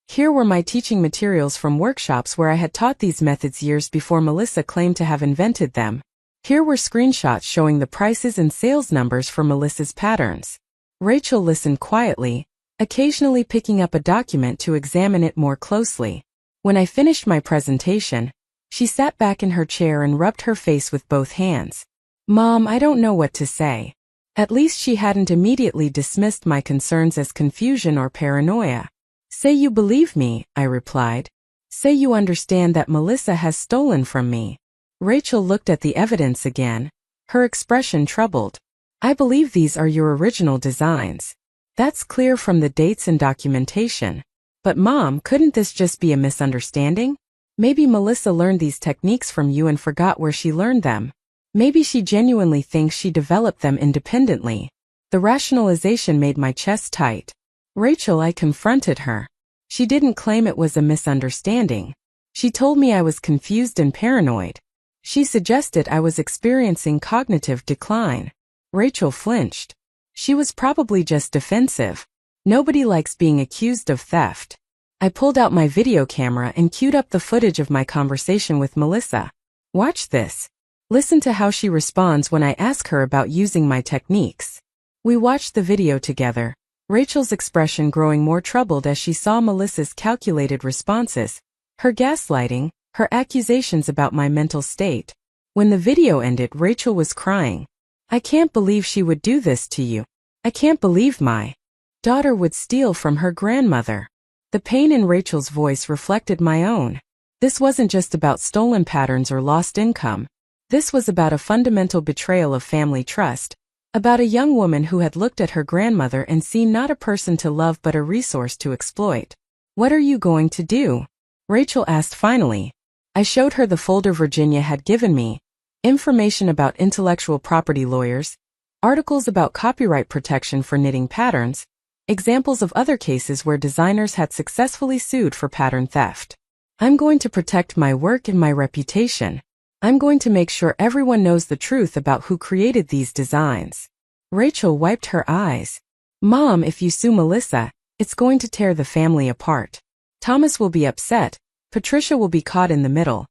Here were my teaching materials from workshops where I had taught these methods years before Melissa claimed to have invented them. Here were screenshots showing the prices and sales numbers for Melissa's patterns. Rachel listened quietly, occasionally picking up a document to examine it more closely. When I finished my presentation, she sat back in her chair and rubbed her face with both hands. "Mom, I don't know what to say." At least she hadn't immediately dismissed my concerns as confusion or paranoia. "Say you believe me," I replied. "Say you understand that Melissa has stolen from me." Rachel looked at the evidence again, her expression troubled. "I believe these are your original designs." That's clear from the dates and documentation. But Mom, couldn't this just be a misunderstanding? Maybe Melissa learned these techniques from you and forgot where she learned them. Maybe she genuinely thinks she developed them independently. The rationalization made my chest tight. Rachel, I confronted her. She didn't claim it was a misunderstanding. She told me I was confused and paranoid. She suggested I was experiencing cognitive decline. Rachel flinched. She was probably just defensive. Nobody likes being accused of theft. I pulled out my video camera and queued up the footage of my conversation with Melissa. Watch this. Listen to how she responds when I ask her about using my techniques. We watched the video together, Rachel's expression growing more troubled as she saw Melissa's calculated responses, her gaslighting, her accusations about my mental state. When the video ended, Rachel was crying. I can't believe she would do this to you. I can't believe my daughter would steal from her grandmother. The pain in Rachel's voice reflected my own. This wasn't just about stolen patterns or lost income. This was about a fundamental betrayal of family trust, about a young woman who had looked at her grandmother and seen not a person to love but a resource to exploit. What are you going to do? Rachel asked finally. I showed her the folder Virginia had given me, information about intellectual property lawyers, articles about copyright protection for knitting patterns, examples of other cases where designers had successfully sued for pattern theft. I'm going to protect my work and my reputation. I'm going to make sure everyone knows the truth about who created these designs. Rachel wiped her eyes. Mom, if you sue Melissa, it's going to tear the family apart. Thomas will be upset, Patricia will be caught in the middle,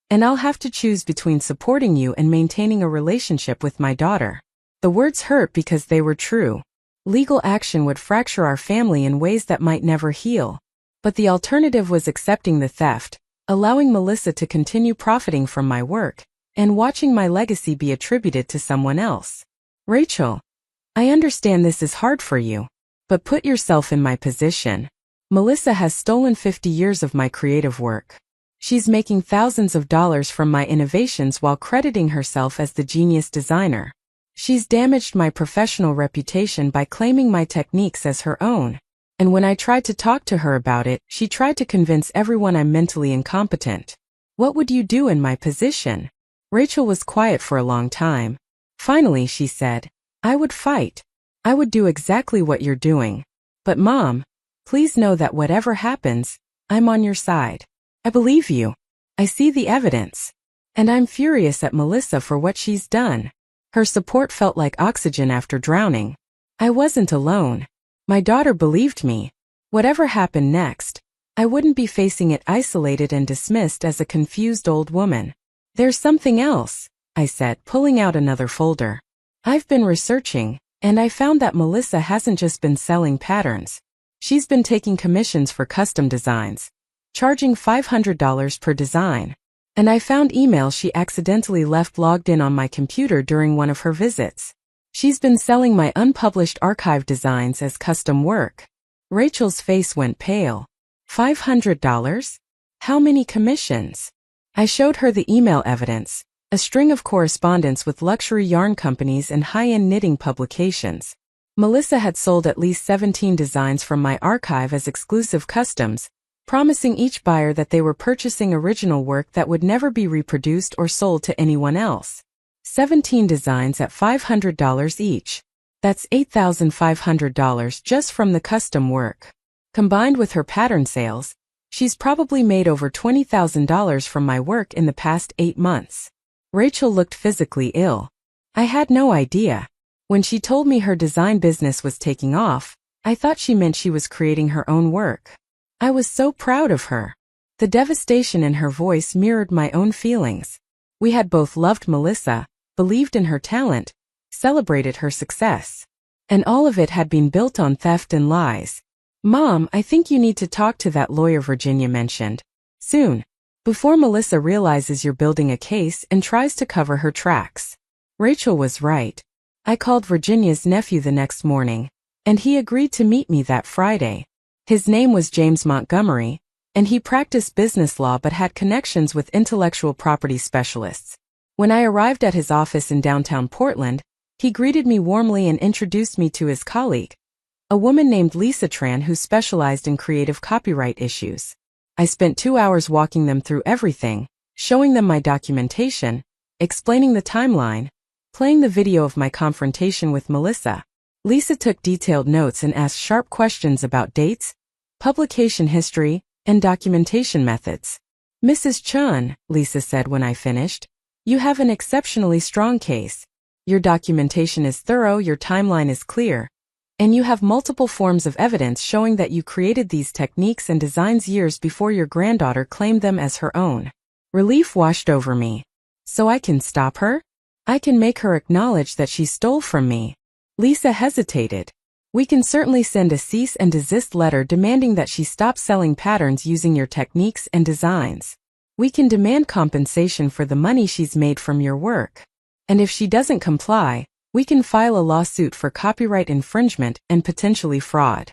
and I'll have to choose between supporting you and maintaining a relationship with my daughter. The words hurt because they were true. Legal action would fracture our family in ways that might never heal. But the alternative was accepting the theft, allowing Melissa to continue profiting from my work, and watching my legacy be attributed to someone else. Rachel, I understand this is hard for you, but put yourself in my position. Melissa has stolen 50 years of my creative work. She's making thousands of dollars from my innovations while crediting herself as the genius designer. She's damaged my professional reputation by claiming my techniques as her own. And when I tried to talk to her about it, she tried to convince everyone I'm mentally incompetent. What would you do in my position? Rachel was quiet for a long time. Finally, she said, I would fight. I would do exactly what you're doing. But Mom, please know that whatever happens, I'm on your side. I believe you. I see the evidence. And I'm furious at Melissa for what she's done. Her support felt like oxygen after drowning. I wasn't alone. My daughter believed me. Whatever happened next, I wouldn't be facing it isolated and dismissed as a confused old woman. There's something else, I said, pulling out another folder. I've been researching, and I found that Melissa hasn't just been selling patterns. She's been taking commissions for custom designs, charging $500 per design. And I found emails she accidentally left logged in on my computer during one of her visits. She's been selling my unpublished archive designs as custom work. Rachel's face went pale. $500? How many commissions? I showed her the email evidence, a string of correspondence with luxury yarn companies and high-end knitting publications. Melissa had sold at least 17 designs from my archive as exclusive customs, promising each buyer that they were purchasing original work that would never be reproduced or sold to anyone else. 17 designs at $500 each. That's $8,500 just from the custom work. Combined with her pattern sales, she's probably made over $20,000 from my work in the past 8 months. Rachel looked physically ill. I had no idea. When she told me her design business was taking off, I thought she meant she was creating her own work. I was so proud of her. The devastation in her voice mirrored my own feelings. We had both loved Melissa, believed in her talent, celebrated her success. And all of it had been built on theft and lies. Mom, I think you need to talk to that lawyer Virginia mentioned. Soon. Before Melissa realizes you're building a case and tries to cover her tracks. Rachel was right. I called Virginia's nephew the next morning, and he agreed to meet me that Friday. His name was James Montgomery, and he practiced business law but had connections with intellectual property specialists. When I arrived at his office in downtown Portland, he greeted me warmly and introduced me to his colleague, A woman named Lisa Tran who specialized in creative copyright issues. I spent 2 hours walking them through everything, showing them my documentation, explaining the timeline, playing the video of my confrontation with Melissa. Lisa took detailed notes and asked sharp questions about dates, publication history, and documentation methods. "Mrs. Chun," Lisa said when I finished, "you have an exceptionally strong case. Your documentation is thorough, your timeline is clear, and you have multiple forms of evidence showing that you created these techniques and designs years before your granddaughter claimed them as her own." Relief washed over me. So I can stop her? I can make her acknowledge that she stole from me. Lisa hesitated. "We can certainly send a cease and desist letter demanding that she stop selling patterns using your techniques and designs. We can demand compensation for the money she's made from your work. And if she doesn't comply, we can file a lawsuit for copyright infringement and potentially fraud."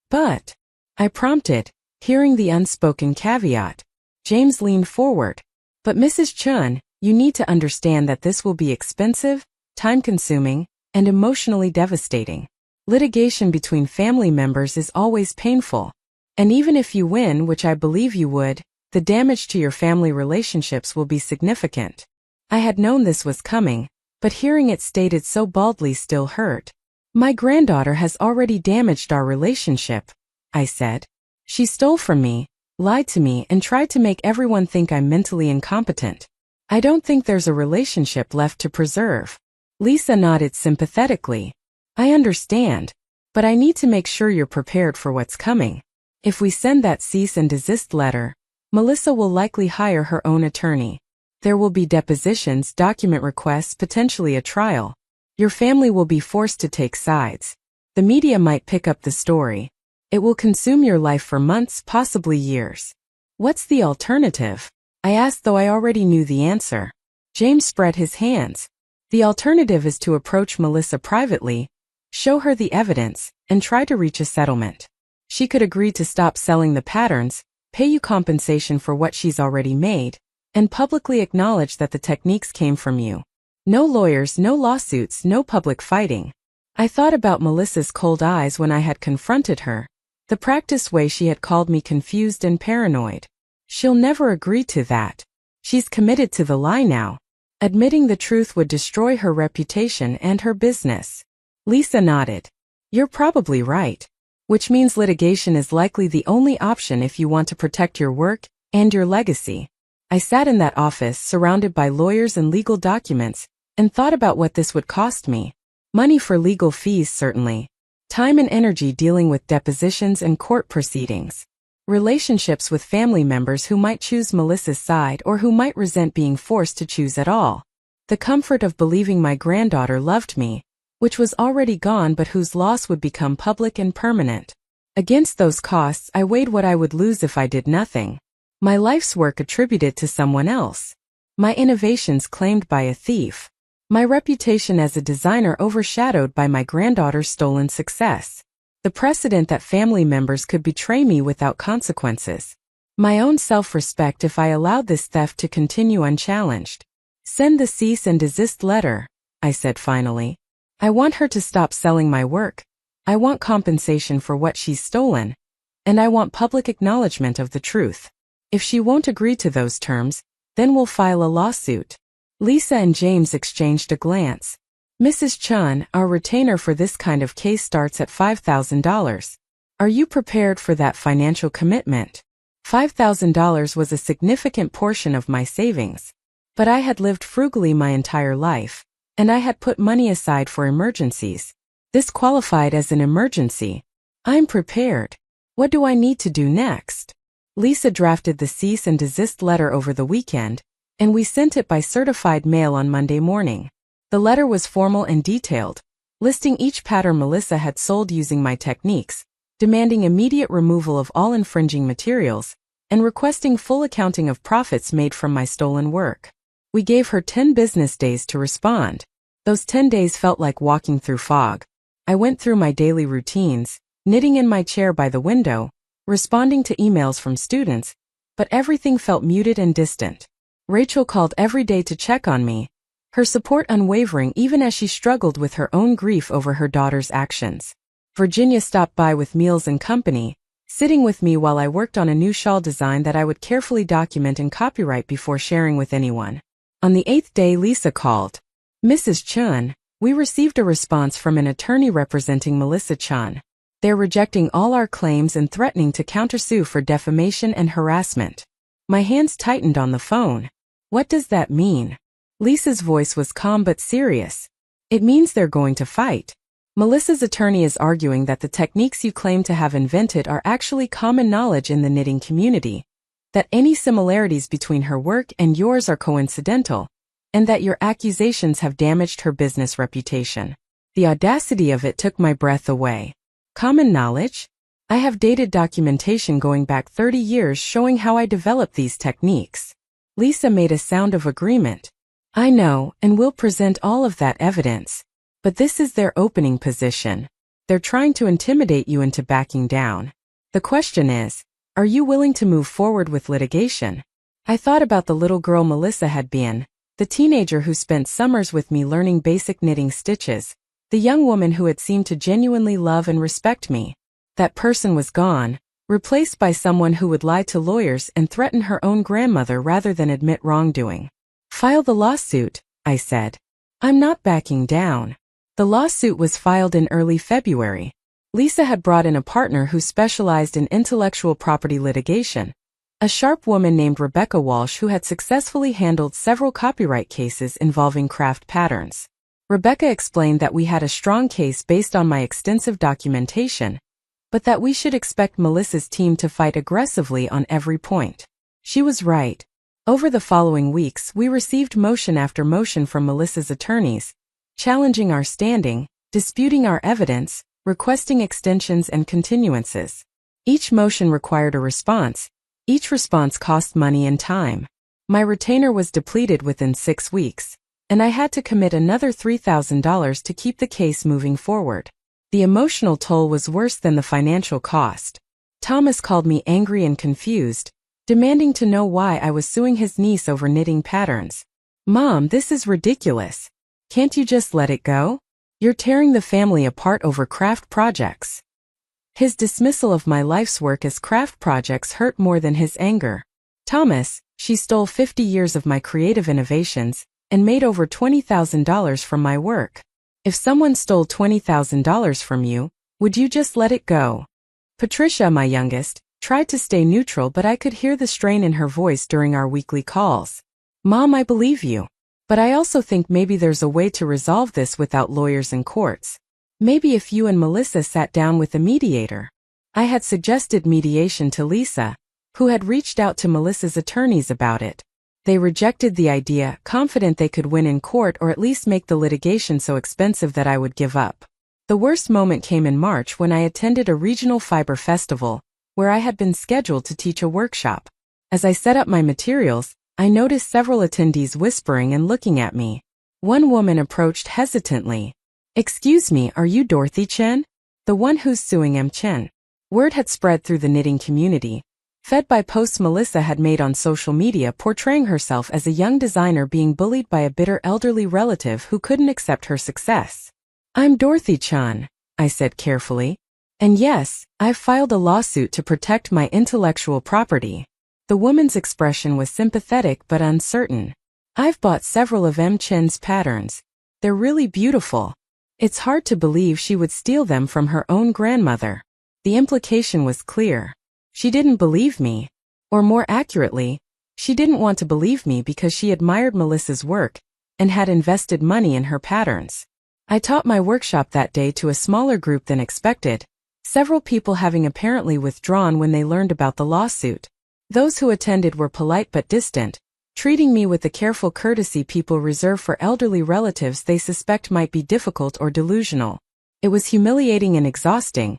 "But," I prompted, hearing the unspoken caveat. James leaned forward. "But Mrs. Chun, you need to understand that this will be expensive, time-consuming, and emotionally devastating. Litigation between family members is always painful. And even if you win, which I believe you would, the damage to your family relationships will be significant." I had known this was coming, but hearing it stated so baldly still hurt. "My granddaughter has already damaged our relationship," I said. "She stole from me, lied to me, and tried to make everyone think I'm mentally incompetent. I don't think there's a relationship left to preserve." Lisa nodded sympathetically. "I understand, but I need to make sure you're prepared for what's coming. If we send that cease and desist letter, Melissa will likely hire her own attorney. There will be depositions, document requests, potentially a trial. Your family will be forced to take sides. The media might pick up the story. It will consume your life for months, possibly years. What's the alternative?" I asked, though I already knew the answer. James spread his hands. "The alternative is to approach Melissa privately, show her the evidence, and try to reach a settlement. She could agree to stop selling the patterns, pay you compensation for what she's already made, and publicly acknowledge that the techniques came from you. No lawyers, no lawsuits, no public fighting." I thought about Melissa's cold eyes when I had confronted her, the practiced way she had called me confused and paranoid. She'll never agree to that. She's committed to the lie now. Admitting the truth would destroy her reputation and her business. Lisa nodded. "You're probably right. Which means litigation is likely the only option if you want to protect your work and your legacy." I sat in that office surrounded by lawyers and legal documents and thought about what this would cost me. Money for legal fees, certainly. Time and energy dealing with depositions and court proceedings. Relationships with family members who might choose Melissa's side or who might resent being forced to choose at all. The comfort of believing my granddaughter loved me, which was already gone but whose loss would become public and permanent. Against those costs, I weighed what I would lose if I did nothing. My life's work attributed to someone else. My innovations claimed by a thief. My reputation as a designer overshadowed by my granddaughter's stolen success. The precedent that family members could betray me without consequences. My own self-respect if I allowed this theft to continue unchallenged. "Send the cease and desist letter," I said finally. "I want her to stop selling my work. I want compensation for what she's stolen. And I want public acknowledgement of the truth. If she won't agree to those terms, then we'll file a lawsuit." Lisa and James exchanged a glance. "Mrs. Chun, our retainer for this kind of case starts at $5,000. Are you prepared for that financial commitment?" $5,000 was a significant portion of my savings. But I had lived frugally my entire life, and I had put money aside for emergencies. This qualified as an emergency. "I'm prepared. What do I need to do next?" Lisa drafted the cease and desist letter over the weekend, and we sent it by certified mail on Monday morning. The letter was formal and detailed, listing each pattern Melissa had sold using my techniques, demanding immediate removal of all infringing materials, and requesting full accounting of profits made from my stolen work. We gave her 10 business days to respond. Those 10 days felt like walking through fog. I went through my daily routines, knitting in my chair by the window, responding to emails from students, but everything felt muted and distant. Rachel called every day to check on me, her support unwavering even as she struggled with her own grief over her daughter's actions. Virginia stopped by with meals and company, sitting with me while I worked on a new shawl design that I would carefully document and copyright before sharing with anyone. On the 8th day, Lisa called. "Mrs. Chun, we received a response from an attorney representing Melissa Chun. They're rejecting all our claims and threatening to countersue for defamation and harassment." My hands tightened on the phone. "What does that mean?" Lisa's voice was calm but serious. "It means they're going to fight. Melissa's attorney is arguing that the techniques you claim to have invented are actually common knowledge in the knitting community, that any similarities between her work and yours are coincidental, and that your accusations have damaged her business reputation." The audacity of it took my breath away. Common knowledge? I have dated documentation going back 30 years showing how I developed these techniques. Lisa made a sound of agreement. "I know, and we'll present all of that evidence. But this is their opening position. They're trying to intimidate you into backing down. The question is, are you willing to move forward with litigation?" I thought about the little girl Melissa had been, the teenager who spent summers with me learning basic knitting stitches, the young woman who had seemed to genuinely love and respect me. That person was gone, replaced by someone who would lie to lawyers and threaten her own grandmother rather than admit wrongdoing. "File the lawsuit," I said. "I'm not backing down." The lawsuit was filed in early February. Lisa had brought in a partner who specialized in intellectual property litigation, a sharp woman named Rebecca Walsh who had successfully handled several copyright cases involving craft patterns. Rebecca explained that we had a strong case based on my extensive documentation, but that we should expect Melissa's team to fight aggressively on every point. She was right. Over the following weeks, we received motion after motion from Melissa's attorneys, challenging our standing, disputing our evidence, requesting extensions and continuances. Each motion required a response. Each response cost money and time. My retainer was depleted within 6 weeks, and I had to commit another $3,000 to keep the case moving forward. The emotional toll was worse than the financial cost. Thomas called me angry and confused, demanding to know why I was suing his niece over knitting patterns. "Mom, this is ridiculous. Can't you just let it go? You're tearing the family apart over craft projects." His dismissal of my life's work as craft projects hurt more than his anger. "Thomas, she stole 50 years of my creative innovations and made over $20,000 from my work. If someone stole $20,000 from you, would you just let it go?" Patricia, my youngest, tried to stay neutral, but I could hear the strain in her voice during our weekly calls. "Mom, I believe you. But I also think maybe there's a way to resolve this without lawyers and courts. Maybe if you and Melissa sat down with a mediator." I had suggested mediation to Lisa, who had reached out to Melissa's attorneys about it. They rejected the idea, confident they could win in court or at least make the litigation so expensive that I would give up. The worst moment came in March when I attended a regional fiber festival, where I had been scheduled to teach a workshop. As I set up my materials, I noticed several attendees whispering and looking at me. One woman approached hesitantly. "Excuse me, are you Dorothy Chen? The one who's suing M. Chen?" Word had spread through the knitting community, fed by posts Melissa had made on social media portraying herself as a young designer being bullied by a bitter elderly relative who couldn't accept her success. "I'm Dorothy Chen," I said carefully. "And yes, I've filed a lawsuit to protect my intellectual property." The woman's expression was sympathetic but uncertain. "I've bought several of M. Chen's patterns. They're really beautiful. It's hard to believe she would steal them from her own grandmother." The implication was clear. She didn't believe me. Or more accurately, she didn't want to believe me because she admired Melissa's work and had invested money in her patterns. I taught my workshop that day to a smaller group than expected, several people having apparently withdrawn when they learned about the lawsuit. Those who attended were polite but distant, treating me with the careful courtesy people reserve for elderly relatives they suspect might be difficult or delusional. It was humiliating and exhausting,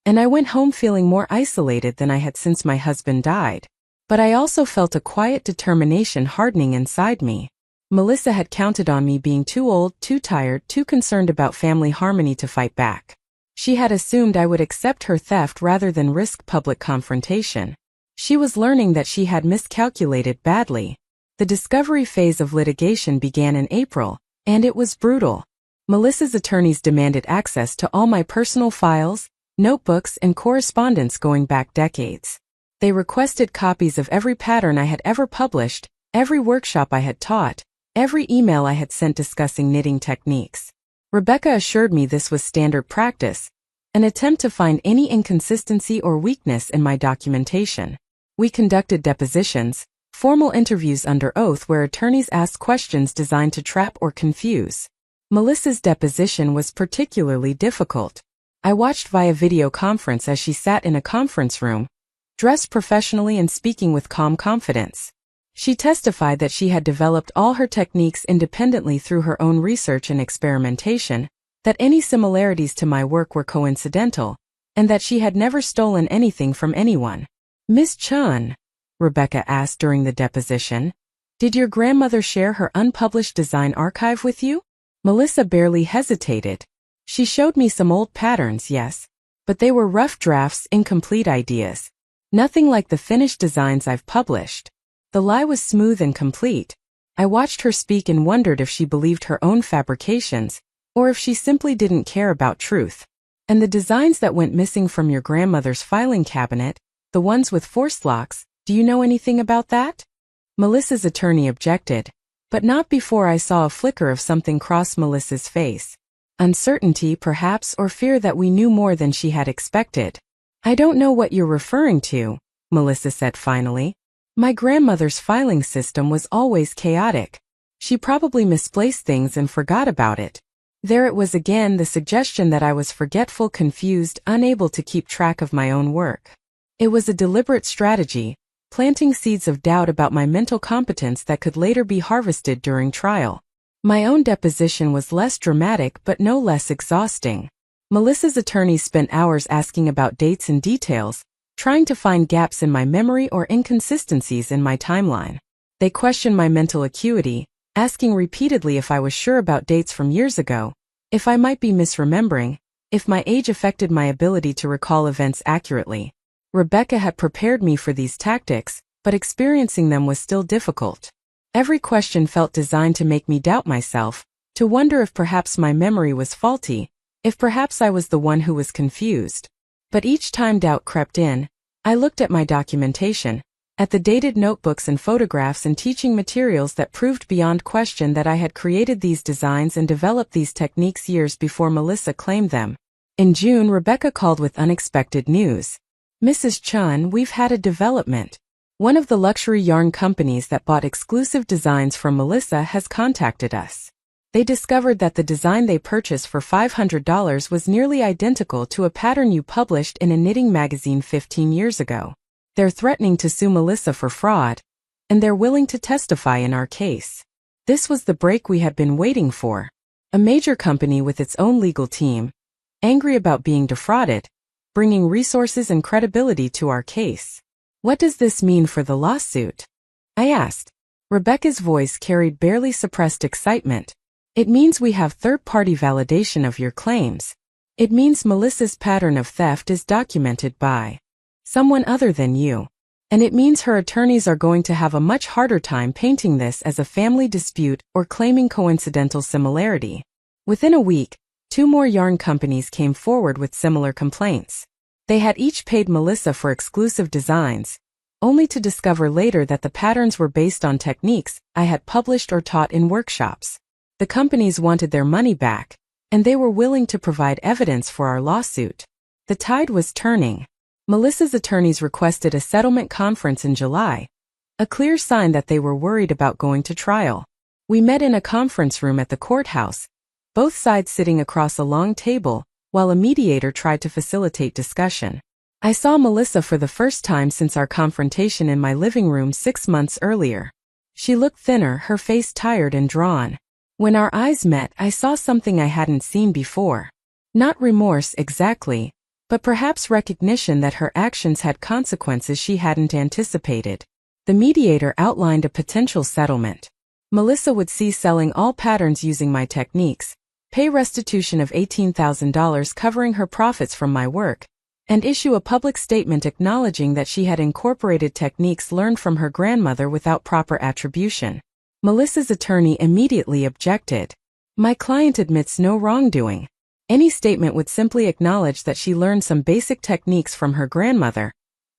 and I went home feeling more isolated than I had since my husband died. But I also felt a quiet determination hardening inside me. Melissa had counted on me being too old, too tired, too concerned about family harmony to fight back. She had assumed I would accept her theft rather than risk public confrontation. She was learning that she had miscalculated badly. The discovery phase of litigation began in April, and it was brutal. Melissa's attorneys demanded access to all my personal files, notebooks, and correspondence going back decades. They requested copies of every pattern I had ever published, every workshop I had taught, every email I had sent discussing knitting techniques. Rebecca assured me this was standard practice, an attempt to find any inconsistency or weakness in my documentation. We conducted depositions, formal interviews under oath where attorneys asked questions designed to trap or confuse. Melissa's deposition was particularly difficult. I watched via video conference as she sat in a conference room, dressed professionally and speaking with calm confidence. She testified that she had developed all her techniques independently through her own research and experimentation, that any similarities to my work were coincidental, and that she had never stolen anything from anyone. "Miss Chun," Rebecca asked during the deposition, "did your grandmother share her unpublished design archive with you?" Melissa barely hesitated. "She showed me some old patterns, yes, but they were rough drafts, incomplete ideas. Nothing like the finished designs I've published." The lie was smooth and complete. I watched her speak and wondered if she believed her own fabrications, or if she simply didn't care about truth. "And the designs that went missing from your grandmother's filing cabinet, the ones with forced locks, do you know anything about that?" Melissa's attorney objected, but not before I saw a flicker of something cross Melissa's face. Uncertainty, perhaps, or fear that we knew more than she had expected. "I don't know what you're referring to," Melissa said finally. "My grandmother's filing system was always chaotic. She probably misplaced things and forgot about it." There it was again, the suggestion that I was forgetful, confused, unable to keep track of my own work. It was a deliberate strategy, planting seeds of doubt about my mental competence that could later be harvested during trial. My own deposition was less dramatic but no less exhausting. Melissa's attorneys spent hours asking about dates and details, trying to find gaps in my memory or inconsistencies in my timeline. They questioned my mental acuity, asking repeatedly if I was sure about dates from years ago, if I might be misremembering, if my age affected my ability to recall events accurately. Rebecca had prepared me for these tactics, but experiencing them was still difficult. Every question felt designed to make me doubt myself, to wonder if perhaps my memory was faulty, if perhaps I was the one who was confused. But each time doubt crept in, I looked at my documentation, at the dated notebooks and photographs and teaching materials that proved beyond question that I had created these designs and developed these techniques years before Melissa claimed them. In June, Rebecca called with unexpected news. "Mrs. Chun, we've had a development. One of the luxury yarn companies that bought exclusive designs from Melissa has contacted us. They discovered that the design they purchased for $500 was nearly identical to a pattern you published in a knitting magazine 15 years ago. They're threatening to sue Melissa for fraud, and they're willing to testify in our case." This was the break we had been waiting for. A major company with its own legal team, angry about being defrauded, bringing resources and credibility to our case. "What does this mean for the lawsuit?" I asked. Rebecca's voice carried barely suppressed excitement. "It means we have third-party validation of your claims. It means Melissa's pattern of theft is documented by someone other than you. And it means her attorneys are going to have a much harder time painting this as a family dispute or claiming coincidental similarity." Within a week, 2 more yarn companies came forward with similar complaints. They had each paid Melissa for exclusive designs, only to discover later that the patterns were based on techniques I had published or taught in workshops. The companies wanted their money back, and they were willing to provide evidence for our lawsuit. The tide was turning. Melissa's attorneys requested a settlement conference in July, a clear sign that they were worried about going to trial. We met in a conference room at the courthouse, both sides sitting across a long table, while a mediator tried to facilitate discussion. I saw Melissa for the first time since our confrontation in my living room 6 months earlier. She looked thinner, her face tired and drawn. When our eyes met, I saw something I hadn't seen before. Not remorse exactly, but perhaps recognition that her actions had consequences she hadn't anticipated. The mediator outlined a potential settlement. Melissa would cease selling all patterns using my techniques, pay restitution of $18,000 covering her profits from my work, and issue a public statement acknowledging that she had incorporated techniques learned from her grandmother without proper attribution. Melissa's attorney immediately objected. My client admits no wrongdoing. Any statement would simply acknowledge that she learned some basic techniques from her grandmother,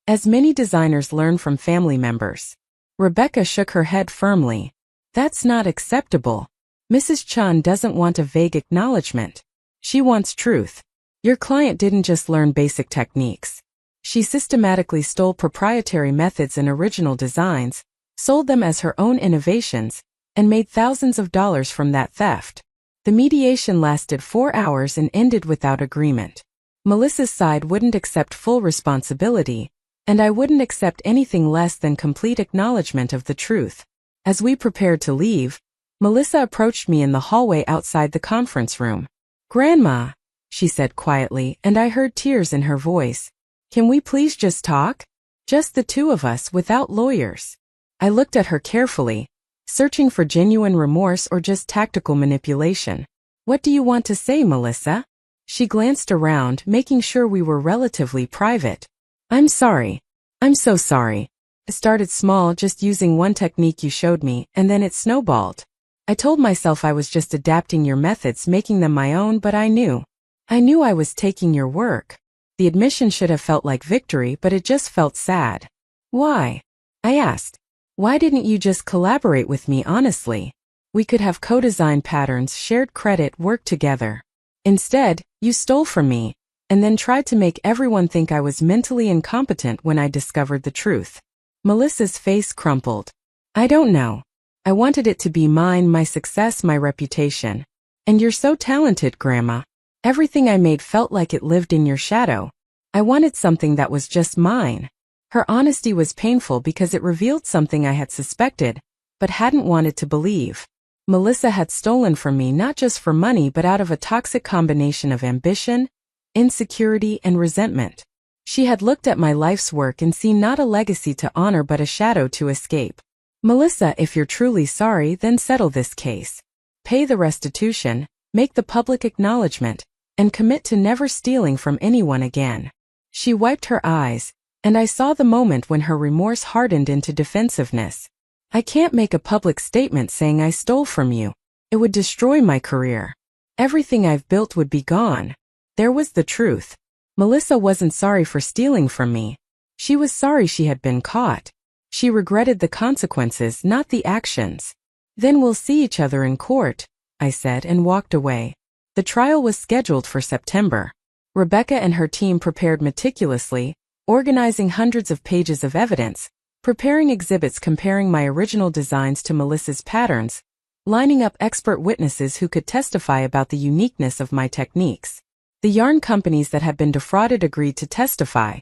as many designers learn from family members. Rebecca shook her head firmly. That's not acceptable. Mrs. Chun doesn't want a vague acknowledgement. She wants truth. Your client didn't just learn basic techniques. She systematically stole proprietary methods and original designs, sold them as her own innovations, and made thousands of dollars from that theft. The mediation lasted 4 hours and ended without agreement. Melissa's side wouldn't accept full responsibility, and I wouldn't accept anything less than complete acknowledgement of the truth. As we prepared to leave, Melissa approached me in the hallway outside the conference room. "Grandma," she said quietly, and I heard tears in her voice. "Can we please just talk? Just the two of us, without lawyers." I looked at her carefully, searching for genuine remorse or just tactical manipulation. "What do you want to say, Melissa?" She glanced around, making sure we were relatively private. "I'm sorry. I'm so sorry. I started small, just using one technique you showed me, and then it snowballed. I told myself I was just adapting your methods, making them my own, but I knew I was taking your work." The admission should have felt like victory, but it just felt sad. "Why?" I asked. "Why didn't you just collaborate with me honestly? We could have co-designed patterns, shared credit, worked together. Instead, you stole from me, and then tried to make everyone think I was mentally incompetent when I discovered the truth." Melissa's face crumpled. "I don't know. I wanted it to be mine, my success, my reputation. And you're so talented, Grandma. Everything I made felt like it lived in your shadow. I wanted something that was just mine." Her honesty was painful because it revealed something I had suspected, but hadn't wanted to believe. Melissa had stolen from me not just for money but out of a toxic combination of ambition, insecurity, and resentment. She had looked at my life's work and seen not a legacy to honor but a shadow to escape. "Melissa, if you're truly sorry, then settle this case. Pay the restitution, make the public acknowledgement, and commit to never stealing from anyone again." She wiped her eyes, and I saw the moment when her remorse hardened into defensiveness. "I can't make a public statement saying I stole from you. It would destroy my career. Everything I've built would be gone." There was the truth. Melissa wasn't sorry for stealing from me. She was sorry she had been caught. She regretted the consequences, not the actions. "Then we'll see each other in court," I said and walked away. The trial was scheduled for September. Rebecca and her team prepared meticulously, organizing hundreds of pages of evidence, preparing exhibits comparing my original designs to Melissa's patterns, lining up expert witnesses who could testify about the uniqueness of my techniques. The yarn companies that had been defrauded agreed to testify,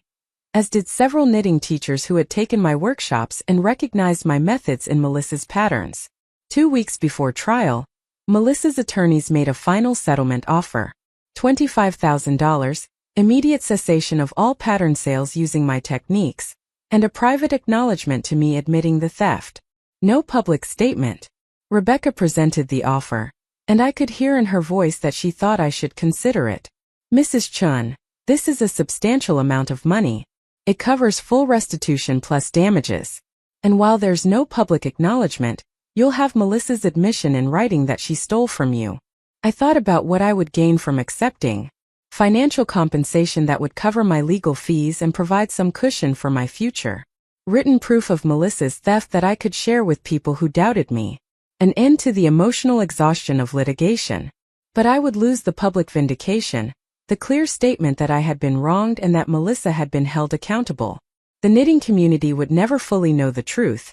as did several knitting teachers who had taken my workshops and recognized my methods in Melissa's patterns. 2 weeks before trial, Melissa's attorneys made a final settlement offer. $25,000, immediate cessation of all pattern sales using my techniques, and a private acknowledgement to me admitting the theft. No public statement. Rebecca presented the offer, and I could hear in her voice that she thought I should consider it. "Mrs. Chun, this is a substantial amount of money. It covers full restitution plus damages. And while there's no public acknowledgement, you'll have Melissa's admission in writing that she stole from you." I thought about what I would gain from accepting. Financial compensation that would cover my legal fees and provide some cushion for my future. Written proof of Melissa's theft that I could share with people who doubted me. An end to the emotional exhaustion of litigation. But I would lose the public vindication, the clear statement that I had been wronged and that Melissa had been held accountable. The knitting community would never fully know the truth,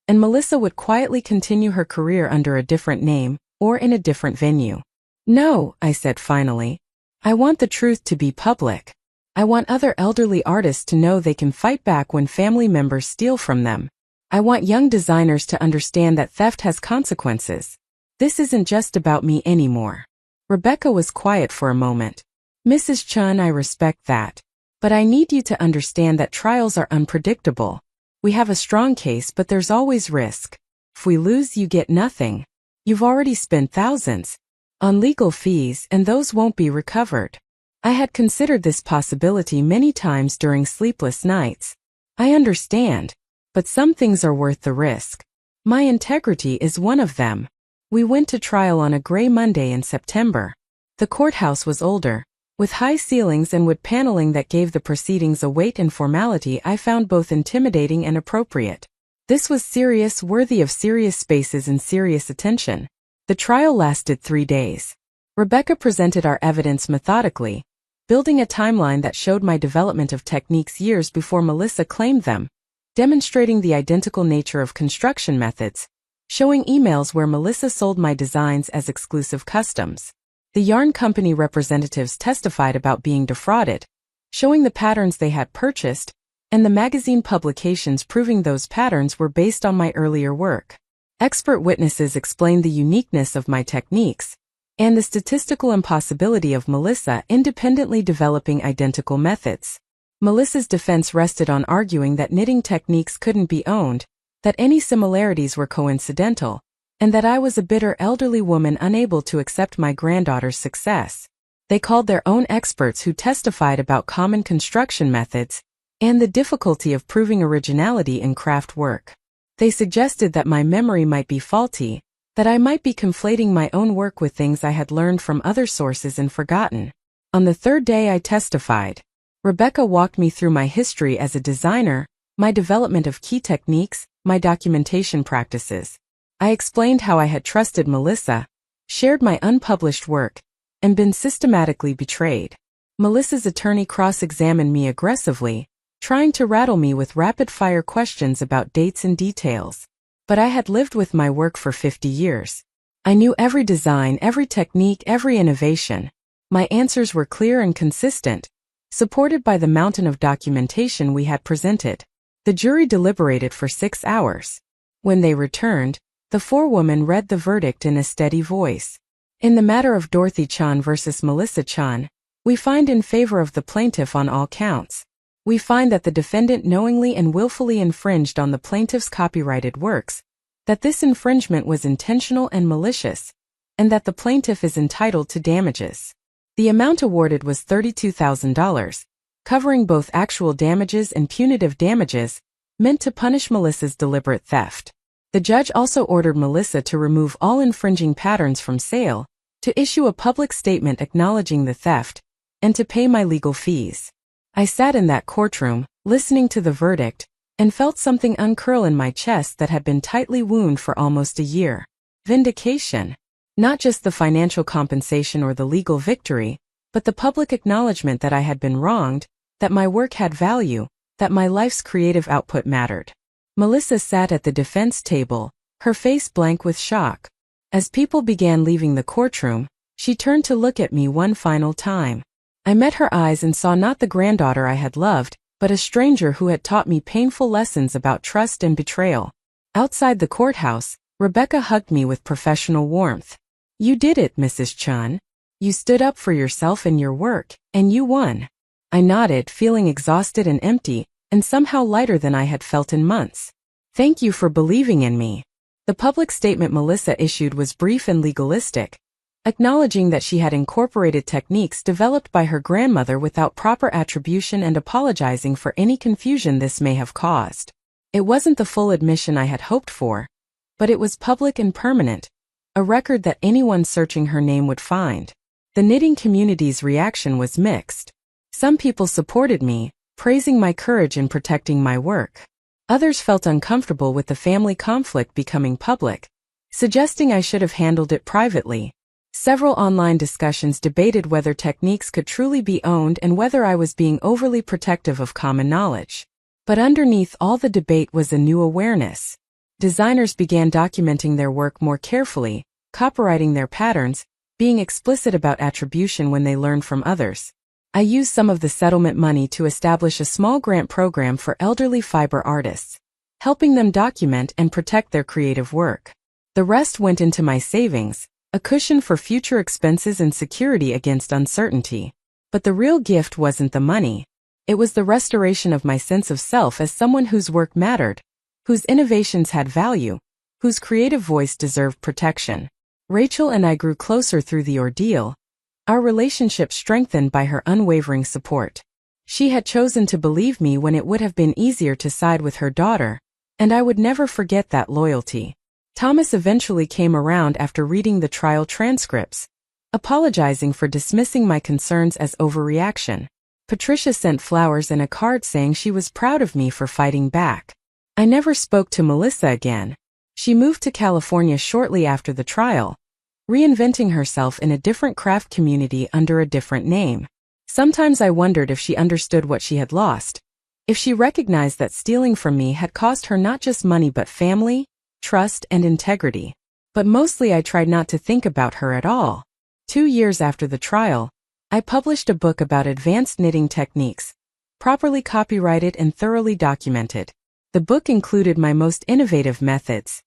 and Melissa would quietly continue her career under a different name or in a different venue. "No," I said finally. "I want the truth to be public. I want other elderly artists to know they can fight back when family members steal from them. I want young designers to understand that theft has consequences. This isn't just about me anymore." Rebecca was quiet for a moment. "Mrs. Chun, I respect that. But I need you to understand that trials are unpredictable. We have a strong case, but there's always risk. If we lose, you get nothing. You've already spent thousands on legal fees, and those won't be recovered." I had considered this possibility many times during sleepless nights. I understand, but some things are worth the risk. My integrity is one of them. We went to trial on a gray Monday in September. The courthouse was older, with high ceilings and wood paneling that gave the proceedings a weight and formality I found both intimidating and appropriate. This was serious, worthy of serious spaces and serious attention. The trial lasted 3 days. Rebecca presented our evidence methodically, building a timeline that showed my development of techniques years before Melissa claimed them, demonstrating the identical nature of construction methods, showing emails where Melissa sold my designs as exclusive customs. The yarn company representatives testified about being defrauded, showing the patterns they had purchased, and the magazine publications proving those patterns were based on my earlier work. Expert witnesses explained the uniqueness of my techniques, and the statistical impossibility of Melissa independently developing identical methods. Melissa's defense rested on arguing that knitting techniques couldn't be owned, that any similarities were coincidental, and that I was a bitter elderly woman unable to accept my granddaughter's success. They called their own experts who testified about common construction methods and the difficulty of proving originality in craft work. They suggested that my memory might be faulty, that I might be conflating my own work with things I had learned from other sources and forgotten. On the third day I testified. Rebecca walked me through my history as a designer, my development of key techniques, my documentation practices. I explained how I had trusted Melissa, shared my unpublished work, and been systematically betrayed. Melissa's attorney cross-examined me aggressively, trying to rattle me with rapid-fire questions about dates and details. But I had lived with my work for 50 years. I knew every design, every technique, every innovation. My answers were clear and consistent, supported by the mountain of documentation we had presented. The jury deliberated for 6 hours. When they returned, the forewoman read the verdict in a steady voice. In the matter of Dorothy Chan versus Melissa Chan, we find in favor of the plaintiff on all counts. We find that the defendant knowingly and willfully infringed on the plaintiff's copyrighted works, that this infringement was intentional and malicious, and that the plaintiff is entitled to damages. The amount awarded was $32,000, covering both actual damages and punitive damages, meant to punish Melissa's deliberate theft. The judge also ordered Melissa to remove all infringing patterns from sale, to issue a public statement acknowledging the theft, and to pay my legal fees. I sat in that courtroom, listening to the verdict, and felt something uncurl in my chest that had been tightly wound for almost a year. Vindication. Not just the financial compensation or the legal victory, but the public acknowledgement that I had been wronged, that my work had value, that my life's creative output mattered. Melissa sat at the defense table, her face blank with shock. As people began leaving the courtroom, she turned to look at me one final time. I met her eyes and saw not the granddaughter I had loved, but a stranger who had taught me painful lessons about trust and betrayal. Outside the courthouse, Rebecca hugged me with professional warmth. "You did it, Mrs. Chan. You stood up for yourself and your work, and you won." I nodded, feeling exhausted and empty, and somehow lighter than I had felt in months. "Thank you for believing in me." The public statement Melissa issued was brief and legalistic, acknowledging that she had incorporated techniques developed by her grandmother without proper attribution and apologizing for any confusion this may have caused. It wasn't the full admission I had hoped for, but it was public and permanent, a record that anyone searching her name would find. The knitting community's reaction was mixed. Some people supported me, praising my courage in protecting my work. Others felt uncomfortable with the family conflict becoming public, suggesting I should have handled it privately. Several online discussions debated whether techniques could truly be owned and whether I was being overly protective of common knowledge. But underneath all the debate was a new awareness. Designers began documenting their work more carefully, copyrighting their patterns, being explicit about attribution when they learned from others. I used some of the settlement money to establish a small grant program for elderly fiber artists, helping them document and protect their creative work. The rest went into my savings, a cushion for future expenses and security against uncertainty. But the real gift wasn't the money. It was the restoration of my sense of self as someone whose work mattered, whose innovations had value, whose creative voice deserved protection. Rachel and I grew closer through the ordeal, our relationship strengthened by her unwavering support. She had chosen to believe me when it would have been easier to side with her daughter, and I would never forget that loyalty. Thomas eventually came around after reading the trial transcripts, apologizing for dismissing my concerns as overreaction. Patricia sent flowers and a card saying she was proud of me for fighting back. I never spoke to Melissa again. She moved to California shortly after the trial, reinventing herself in a different craft community under a different name. Sometimes I wondered if she understood what she had lost, if she recognized that stealing from me had cost her not just money but family, trust, and integrity. But mostly I tried not to think about her at all. 2 years after the trial, I published a book about advanced knitting techniques, properly copyrighted and thoroughly documented. The book included my most innovative methods,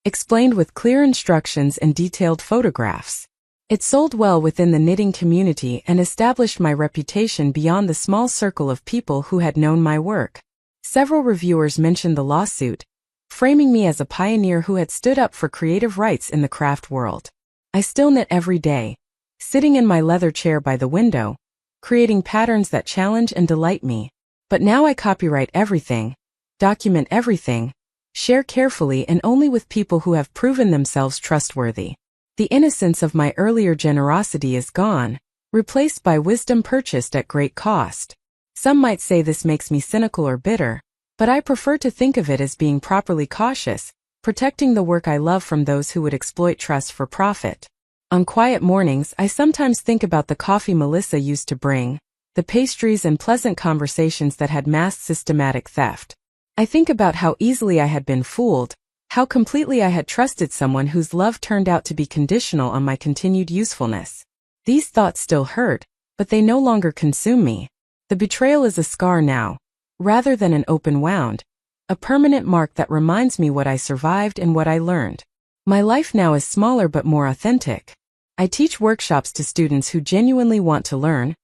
explained with clear instructions and detailed photographs. It sold well within the knitting community and established my reputation beyond the small circle of people who had known my work. Several reviewers mentioned the lawsuit, framing me as a pioneer who had stood up for creative rights in the craft world. I still knit every day, sitting in my leather chair by the window, creating patterns that challenge and delight me. But now I copyright everything, document everything, share carefully and only with people who have proven themselves trustworthy. The innocence of my earlier generosity is gone, replaced by wisdom purchased at great cost. Some might say this makes me cynical or bitter, but I prefer to think of it as being properly cautious, protecting the work I love from those who would exploit trust for profit. On quiet mornings, I sometimes think about the coffee Melissa used to bring, the pastries and pleasant conversations that had masked systematic theft. I think about how easily I had been fooled, how completely I had trusted someone whose love turned out to be conditional on my continued usefulness. These thoughts still hurt, but they no longer consume me. The betrayal is a scar now, rather than an open wound, a permanent mark that reminds me what I survived and what I learned. My life now is smaller but more authentic. I teach workshops to students who genuinely want to learn.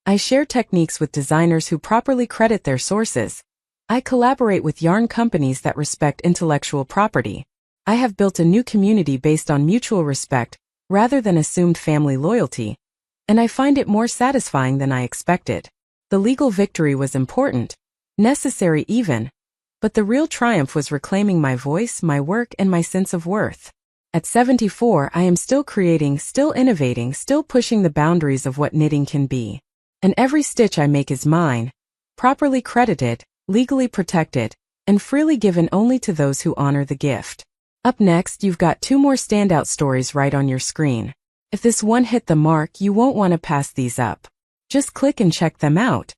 I share techniques with designers who properly credit their sources. I collaborate with yarn companies that respect intellectual property. I have built a new community based on mutual respect, rather than assumed family loyalty, and I find it more satisfying than I expected. The legal victory was important, necessary even, but the real triumph was reclaiming my voice, my work, and my sense of worth. At 74, I am still creating, still innovating, still pushing the boundaries of what knitting can be. And every stitch I make is mine, properly credited, legally protected, and freely given only to those who honor the gift. Up next, you've got 2 more standout stories right on your screen. If this one hit the mark, you won't want to pass these up. Just click and check them out.